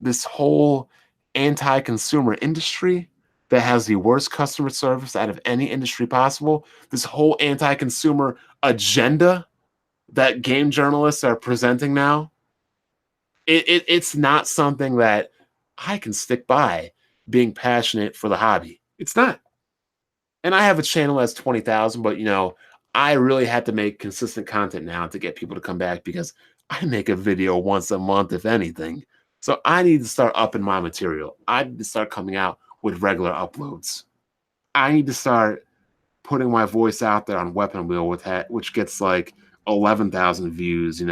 This whole anti-consumer industry that has the worst customer service out of any industry possible, this whole anti-consumer agenda that game journalists are presenting now, it's not something that I can stick by being passionate for the hobby. It's not. And I have a channel that's 20,000, but I really had to make consistent content now to get people to come back because I make a video once a month, if anything. So I need to start upping my material. I need to start coming out with regular uploads. I need to start putting my voice out there on Weapon Wheel with that, which gets like 11,000 views,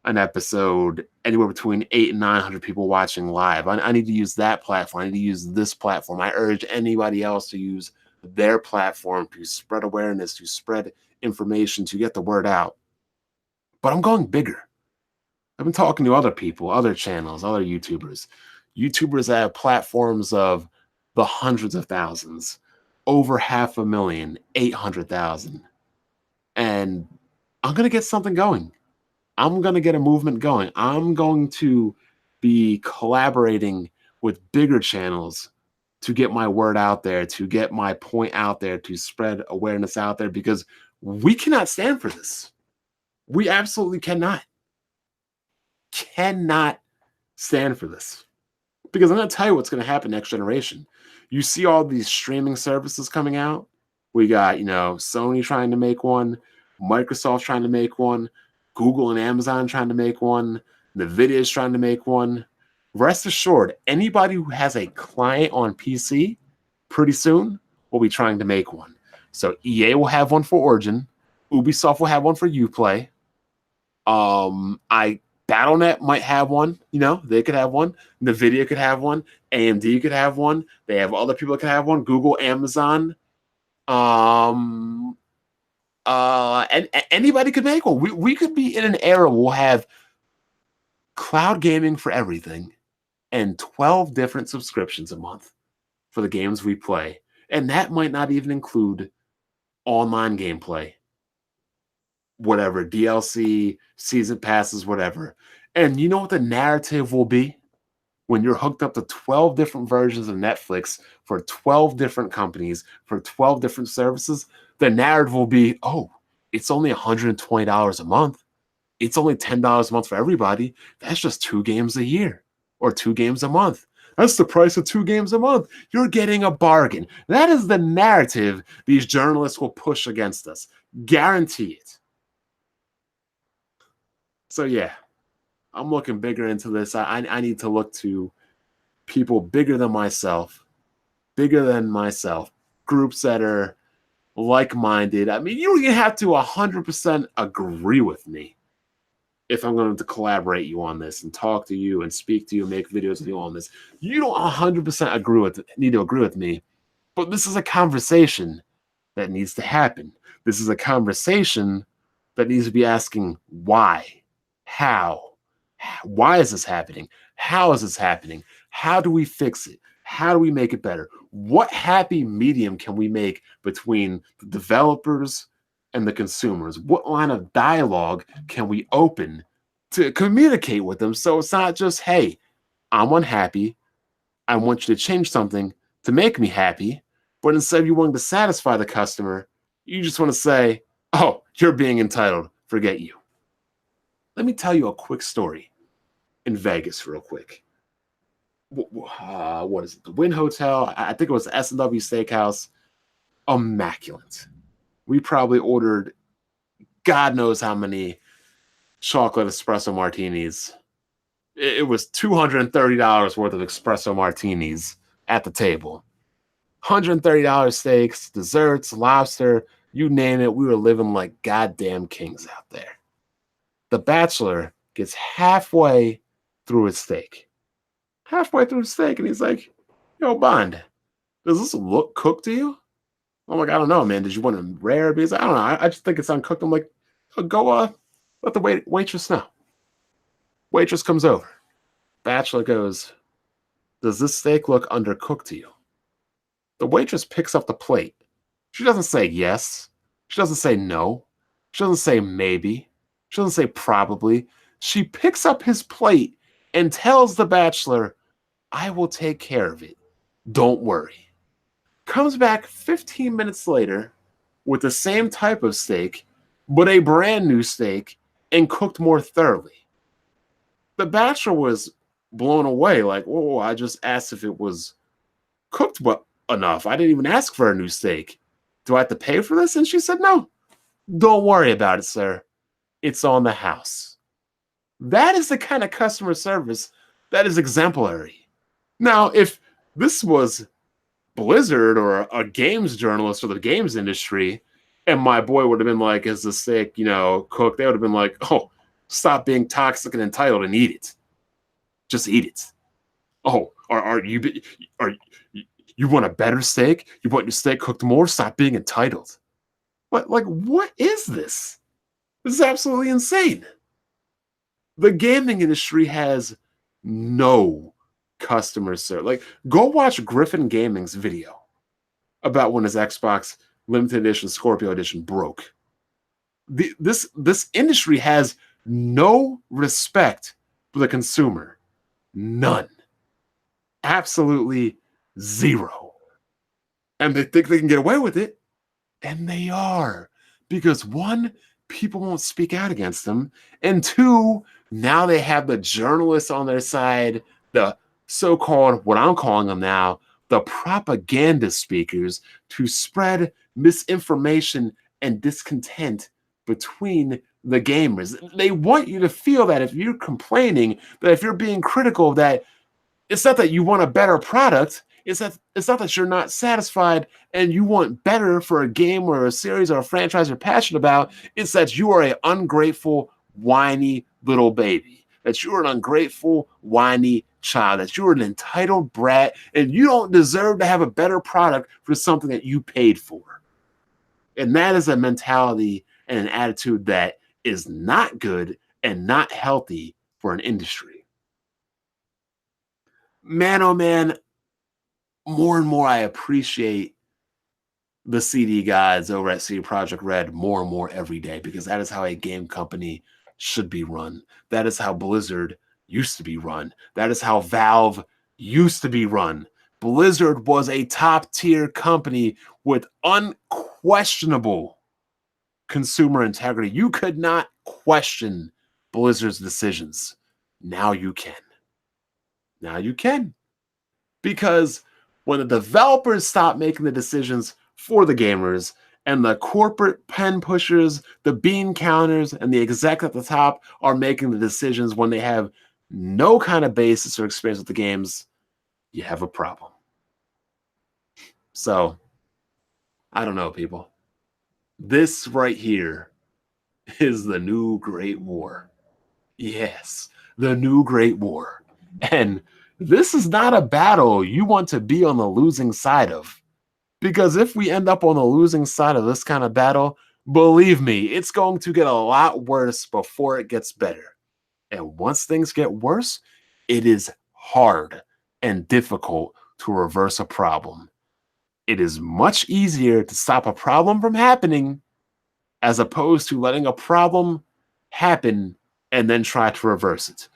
an episode, anywhere between 800 and 900 people watching live. I need to use that platform. I need to use this platform. I urge anybody else to use their platform to spread awareness, to spread information, to get the word out. But I'm going bigger. I've been talking to other people, other channels, other YouTubers that have platforms of the hundreds of thousands, over 500,000, 800,000. And I'm going to get something going. I'm going to get a movement going. I'm going to be collaborating with bigger channels to get my word out there, to get my point out there, to spread awareness out there, because we cannot stand for this. We absolutely cannot. Cannot stand for this. Because I'm going to tell you what's going to happen next generation. You see all these streaming services coming out. We got, Sony trying to make one, Microsoft trying to make one, Google and Amazon trying to make one, NVIDIA is trying to make one. Rest assured, anybody who has a client on PC pretty soon will be trying to make one. So EA will have one for Origin. Ubisoft will have one for Uplay. Battle.net might have one. They could have one. NVIDIA could have one. AMD could have one. They have other people that could have one. Google, Amazon. And anybody could make one. We could be in an era where we'll have cloud gaming for everything and 12 different subscriptions a month for the games we play. And that might not even include online gameplay. Whatever, DLC, season passes, whatever. And you know what the narrative will be? When you're hooked up to 12 different versions of Netflix for 12 different companies, for 12 different services, the narrative will be, oh, it's only $120 a month. It's only $10 a month for everybody. That's just 2 games a year or 2 games a month. That's the price of 2 games a month. You're getting a bargain. That is the narrative these journalists will push against us. Guarantee it. So yeah, I'm looking bigger into this. I need to look to people bigger than myself, groups that are like-minded. I mean, you don't even have to 100% agree with me if I'm going to collaborate you on this and talk to you and speak to you and make videos with you on this. You don't 100% need to agree with me, but this is a conversation that needs to happen. This is a conversation that needs to be asking why. How? Why is this happening? How is this happening? How do we fix it? How do we make it better? What happy medium can we make between the developers and the consumers? What line of dialogue can we open to communicate with them so it's not just, hey, I'm unhappy. I want you to change something to make me happy. But instead of you wanting to satisfy the customer, you just want to say, oh, you're being entitled. Forget you. Let me tell you a quick story in Vegas real quick. What is it? The Wynn Hotel. I think it was the S&W Steakhouse. Immaculate. We probably ordered God knows how many chocolate espresso martinis. It was $230 worth of espresso martinis at the table. $130 steaks, desserts, lobster, you name it. We were living like goddamn kings out there. The Bachelor gets halfway through his steak. And he's like, yo, Bond, does this look cooked to you? I'm like, I don't know, man. Did you want it rare? Because I don't know. I just think it's uncooked. I'm like, go let the waitress know. Waitress comes over. Bachelor goes, does this steak look undercooked to you? The waitress picks up the plate. She doesn't say yes. She doesn't say no. She doesn't say maybe. She doesn't say probably. She picks up his plate and tells the Bachelor, I will take care of it. Don't worry. Comes back 15 minutes later with the same type of steak, but a brand new steak and cooked more thoroughly. The Bachelor was blown away. Like, whoa, I just asked if it was cooked enough. I didn't even ask for a new steak. Do I have to pay for this? And she said, no, don't worry about it, sir. It's on the house. That is the kind of customer service that is exemplary. Now, if this was Blizzard or a games journalist or the games industry, and my boy would have been like, is the steak, cooked? They would have been like, oh, stop being toxic and entitled and eat it. Just eat it. Oh, are you want a better steak? You want your steak cooked more? Stop being entitled. What is this? This is absolutely insane. The gaming industry has no customer service. Like, go watch Griffin Gaming's video about when his Xbox limited edition Scorpio edition broke. This industry has no respect for the consumer. None. Absolutely zero. And they think they can get away with it, and they are. Because one, people won't speak out against them, and two, now they have the journalists on their side, the so-called, what I'm calling them now, the propaganda speakers, to spread misinformation and discontent between the gamers. They want you to feel that if you're complaining, that if you're being critical, that it's not that you want a better product. It's not that you're not satisfied and you want better for a game or a series or a franchise you're passionate about. It's that you are an ungrateful, whiny little baby. That you're an ungrateful, whiny child. That you're an entitled brat and you don't deserve to have a better product for something that you paid for. And that is a mentality and an attitude that is not good and not healthy for an industry. Man, oh man, more and more I appreciate the CD guys over at CD Projekt Red more and more every day, because that is how a game company should be run. That is how Blizzard used to be run. That is how Valve used to be run. Blizzard was a top tier company with unquestionable consumer integrity. You could not question Blizzard's decisions. Now you can. Now you can. Because when the developers stop making the decisions for the gamers and the corporate pen pushers, the bean counters, and the exec at the top are making the decisions when they have no kind of basis or experience with the games, you have a problem. So, I don't know, people. This right here is the new Great War. Yes, the new Great War. And this is not a battle you want to be on the losing side of. Because if we end up on the losing side of this kind of battle, believe me, it's going to get a lot worse before it gets better. And once things get worse, it is hard and difficult to reverse a problem. It is much easier to stop a problem from happening as opposed to letting a problem happen and then try to reverse it.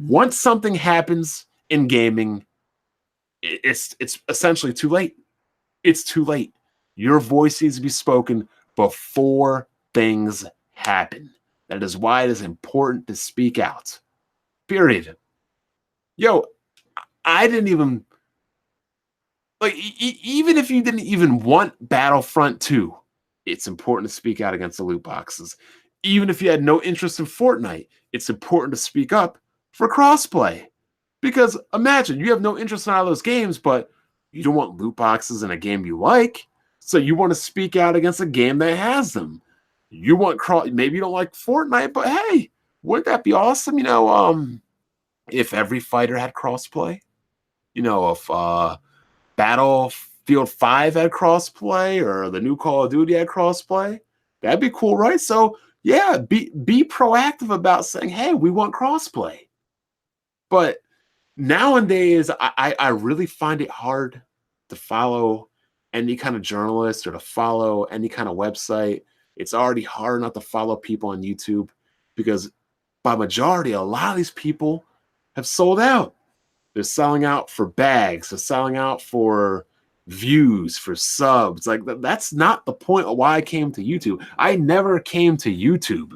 Once something happens in gaming, it's essentially too late. It's too late. Your voice needs to be spoken before things happen. That is why it is important to speak out. Period. Yo, I didn't even like even if you didn't even want Battlefront 2, it's important to speak out against the loot boxes. Even if you had no interest in Fortnite, it's important to speak up for crossplay. Because imagine you have no interest in all those games, but you don't want loot boxes in a game you like. So you want to speak out against a game that has them. You want maybe you don't like Fortnite, but hey, wouldn't that be awesome? If every fighter had crossplay. If Battlefield 5 had crossplay or the new Call of Duty had crossplay, that'd be cool, right? So yeah, be proactive about saying, hey, we want crossplay. But nowadays, I really find it hard to follow any kind of journalist or to follow any kind of website. It's already hard not to follow people on YouTube because by majority, a lot of these people have sold out. They're selling out for bags. They're selling out for views, for subs. Like that's not the point of why I came to YouTube. I never came to YouTube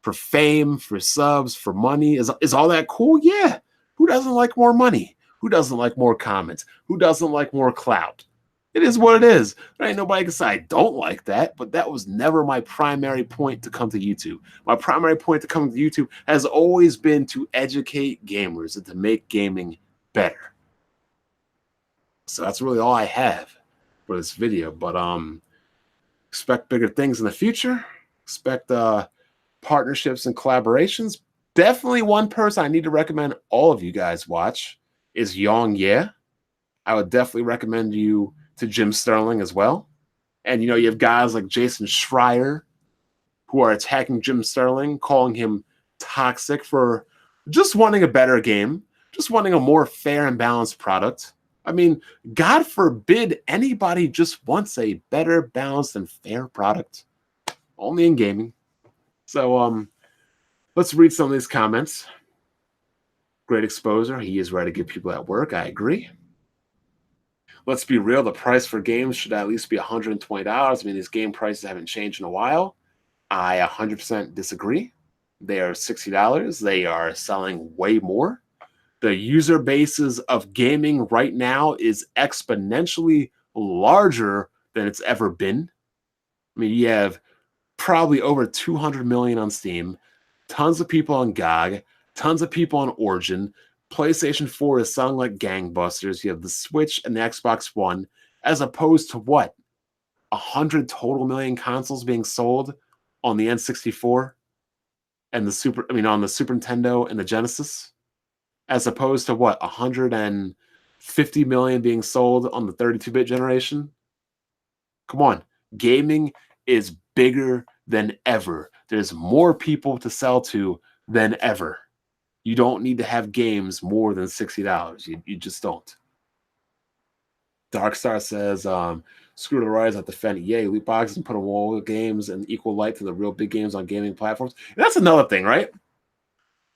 for fame, for subs, for money. Is all that cool? Yeah. Who doesn't like more money? Who doesn't like more comments? Who doesn't like more clout? It is what it is. There ain't nobody can say I don't like that, but that was never my primary point to come to YouTube. My primary point to come to YouTube has always been to educate gamers and to make gaming better. So that's really all I have for this video. But expect bigger things in the future. Expect partnerships and collaborations. Definitely one person I need to recommend all of you guys watch is Yong Ye. I would definitely recommend you to Jim Sterling as well. And, you have guys like Jason Schreier who are attacking Jim Sterling, calling him toxic for just wanting a better game, just wanting a more fair and balanced product. I mean, God forbid anybody just wants a better, balanced, and fair product. Only in gaming. So let's read some of these comments. Great exposure. He is ready to give people at work. I agree. Let's be real. The price for games should at least be $120. I mean, these game prices haven't changed in a while. I 100% disagree. They are $60. They are selling way more. The user bases of gaming right now is exponentially larger than it's ever been. I mean, you have probably over 200 million on Steam, tons of people on GOG, tons of people on Origin. PlayStation 4 is selling like gangbusters. You have the Switch and the Xbox One, as opposed to what? 100 total million consoles being sold on the N64 and on the Super Nintendo and the Genesis, as opposed to what? 150 million being sold on the 32-bit generation? Come on. Gaming is bigger than ever. There's more people to sell to than ever. You don't need to have games more than $60. You just don't. Darkstar says, screw the rise at defend EA, loot boxes, and put a wall of games in equal light to the real big games on gaming platforms. And that's another thing, right?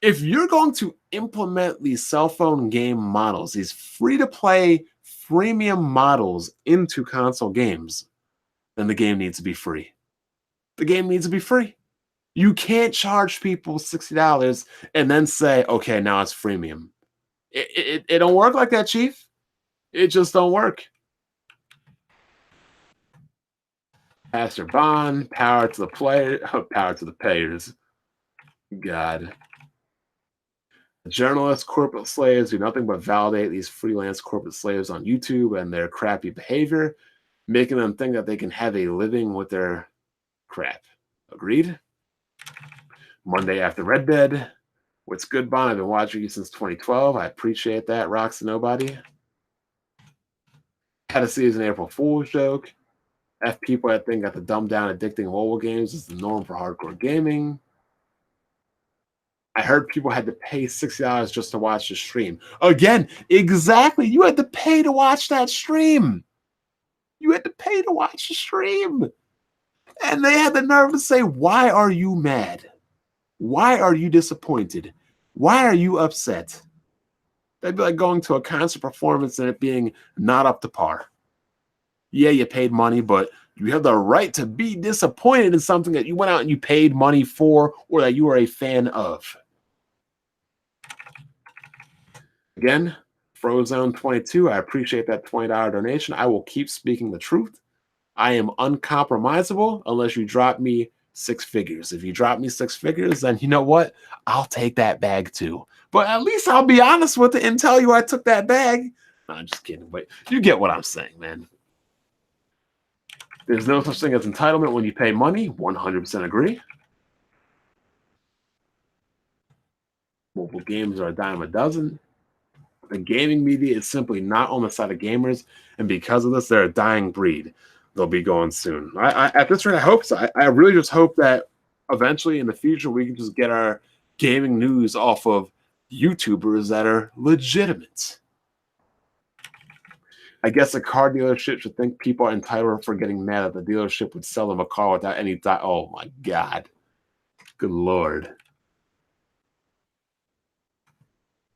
If you're going to implement these cell phone game models, these free-to-play freemium models into console games, then the game needs to be free. The game needs to be free. You can't charge people $60 and then say, okay, now it's freemium. It don't work like that, Chief. It just don't work. Pastor Bond, power to the player, power to the payers. God. Journalists, corporate slaves do nothing but validate these freelance corporate slaves on YouTube and their crappy behavior, making them think that they can have a living with their crap. Agreed? Monday after Red Dead. What's good, Bond? I've been watching you since 2012. I appreciate that. Rocks to nobody. Had to see as an April Fool's joke. F people that think that the dumbed down, addicting mobile games is the norm for hardcore gaming. I heard people had to pay $60 just to watch the stream. Again, exactly. You had to pay to watch that stream. You had to pay to watch the stream. And they had the nerve to say, why are you mad? Why are you disappointed? Why are you upset? That'd be like going to a concert performance and it being not up to par. Yeah, you paid money, but you have the right to be disappointed in something that you went out and you paid money for or that you are a fan of. Again, Frozone22, I appreciate that $20 donation. I will keep speaking the truth. I am uncompromisable unless you drop me 6 figures. If you drop me 6 figures, then you know what? I'll take that bag too. But at least I'll be honest with it and tell you I took that bag. No, I'm just kidding. But you get what I'm saying, man. There's no such thing as entitlement when you pay money. 100% agree. Mobile games are a dime a dozen. The gaming media is simply not on the side of gamers, and because of this, they're a dying breed. They'll be going soon. At this rate, I hope so. I really just hope that eventually in the future we can just get our gaming news off of YouTubers that are legitimate. I guess a car dealership should think people are entitled for getting mad that the dealership would sell them a car without any oh my God. Good Lord.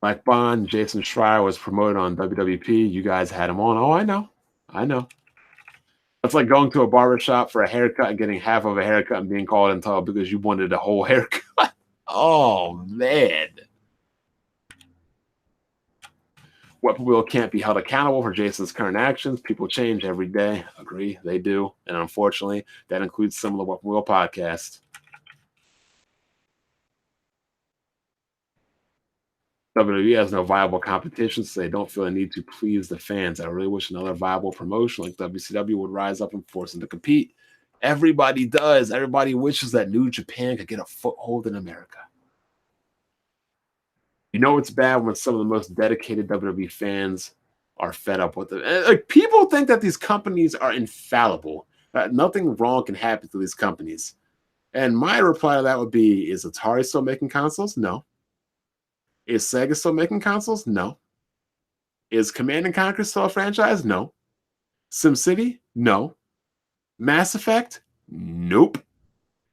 Like Bond, Jason Schreier was promoted on WWP. You guys had him on. Oh, I know. I know. That's like going to a barbershop for a haircut and getting half of a haircut and being called entitled because you wanted a whole haircut. Oh, man. Weapon Wheel can't be held accountable for Jason's current actions. People change every day. Agree, they do. And unfortunately, that includes some of the Weapon Wheel podcast. WWE has no viable competition, so they don't feel the need to please the fans. I really wish another viable promotion like WCW would rise up and force them to compete. Everybody does. Everybody wishes that New Japan could get a foothold in America. You know it's bad when some of the most dedicated WWE fans are fed up with it. Like, people think that these companies are infallible, that nothing wrong can happen to these companies. And my reply to that would be, is Atari still making consoles? No. Is Sega still making consoles? No. Is Command & Conquer still a franchise? No. SimCity? No. Mass Effect? Nope.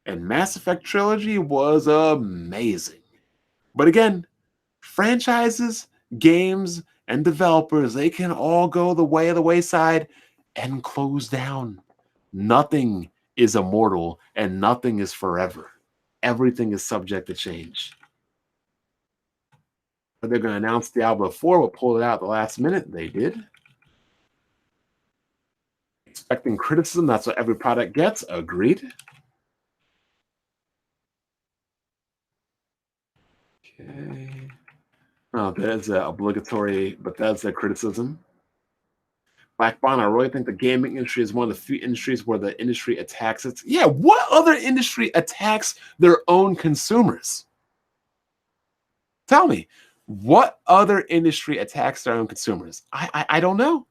And Mass Effect Trilogy was amazing. But again, franchises, games, and developers, they can all go the way of the wayside and close down. Nothing is immortal and nothing is forever. Everything is subject to change. But they're going to announce Diablo 4, but pull it out at the last minute. They did. Expecting criticism, that's what every product gets. Agreed. Okay. Oh, there's an obligatory Bethesda criticism. Black Bond, I really think the gaming industry is one of the few industries where the industry attacks its... Yeah, what other industry attacks their own consumers? Tell me, what other industry attacks their own consumers? I don't know.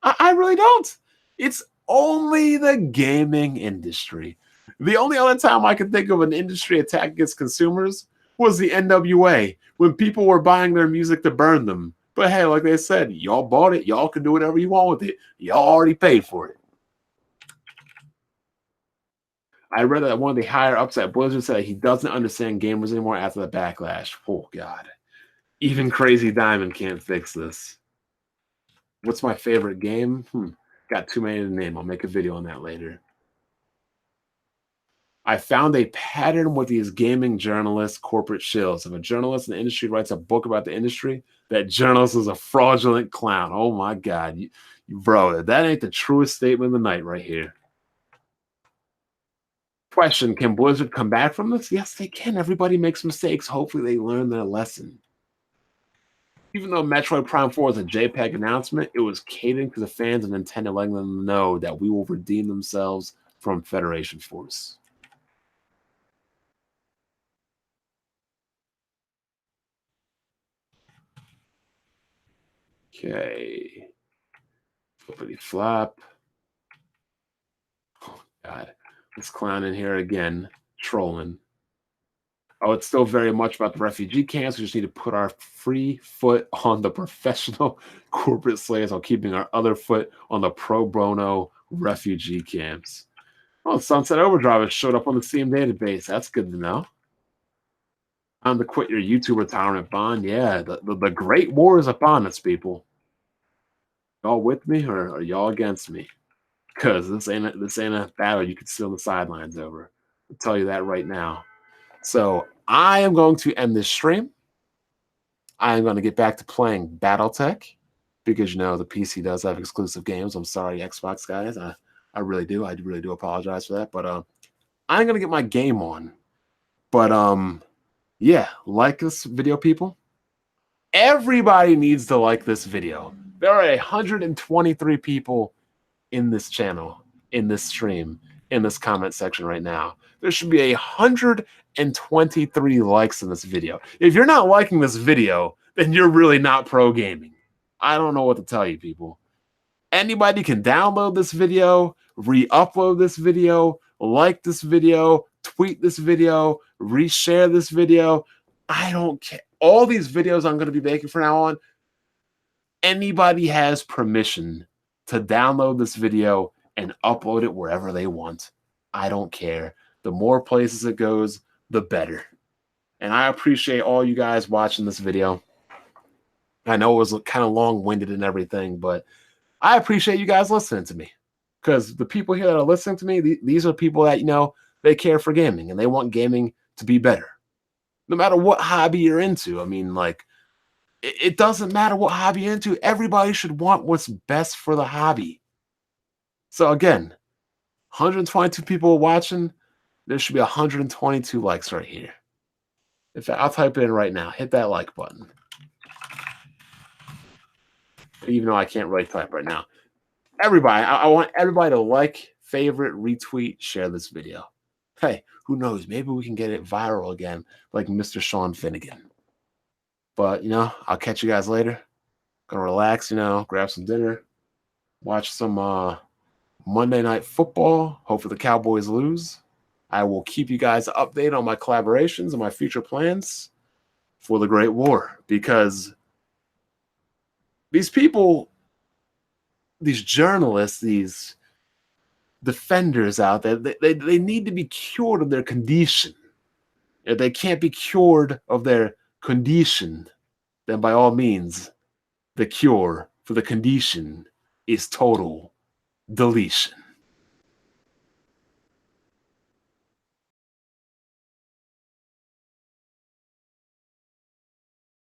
I really don't. It's only the gaming industry. The only other time I can think of an industry attack against consumers was the NWA, when people were buying their music to burn them. But hey, like they said, y'all bought it. Y'all can do whatever you want with it. Y'all already paid for it. I read that one of the higher ups at Blizzard said he doesn't understand gamers anymore after the backlash. Oh, God. Even Crazy Diamond can't fix this. What's my favorite game? Got too many to name. I'll make a video on that later. I found a pattern with these gaming journalists, corporate shills. If a journalist in the industry writes a book about the industry, that journalist is a fraudulent clown. Oh my God. Bro, that ain't the truest statement of the night right here. Question, can Blizzard come back from this? Yes, they can. Everybody makes mistakes. Hopefully they learn their lesson. Even though Metroid Prime 4 was a JPEG announcement, it was catering to the fans and Nintendo letting them know that we will redeem themselves from Federation Force. Okay. Flippity flop. Oh, God. This clown in here again, trolling. Oh, it's still very much about the refugee camps. We just need to put our free foot on the professional corporate slaves while keeping our other foot on the pro bono refugee camps. Oh, Sunset Overdrive has showed up on the Steam database. That's good to know. Time to quit your YouTube retirement bond. Yeah, the Great War is upon us, people. Y'all with me or are y'all against me? Because this ain't a battle you can sit on the sidelines over. I'll tell you that right now. So I am going to end this stream. I am going to get back to playing BattleTech because, the PC does have exclusive games. I'm sorry, Xbox guys. I really do. I really do apologize for that. But I'm going to get my game on. But yeah, like this video, people. Everybody needs to like this video. There are 123 people in this channel, in this stream, in this comment section right now. There should be 123 likes in this video. If you're not liking this video, then you're really not pro gaming. I don't know what to tell you, people. Anybody can download this video, re-upload this video, like this video, tweet this video, reshare this video. I don't care. All these videos I'm going to be making from now on, anybody has permission to download this video and upload it wherever they want. I don't care. The more places it goes, the better. And I appreciate all you guys watching this video. I know it was kind of long-winded and everything, but I appreciate you guys listening to me. Because the people here that are listening to me, these are people that, they care for gaming and they want gaming to be better. No matter what hobby you're into. I mean, it doesn't matter what hobby you're into. Everybody should want what's best for the hobby. So again, 122 people watching. There should be 122 likes right here. In fact, I'll type it in right now. Hit that like button. Even though I can't really type right now. Everybody, I want everybody to like, favorite, retweet, share this video. Hey, who knows? Maybe we can get it viral again, like Mr. Sean Finegan. But, I'll catch you guys later. Gonna relax, grab some dinner, watch some Monday Night Football. Hopefully the Cowboys lose. I will keep you guys updated on my collaborations and my future plans for the Great War, because these people, these journalists, these defenders out there, they need to be cured of their condition. If they can't be cured of their condition, then by all means, the cure for the condition is total deletion.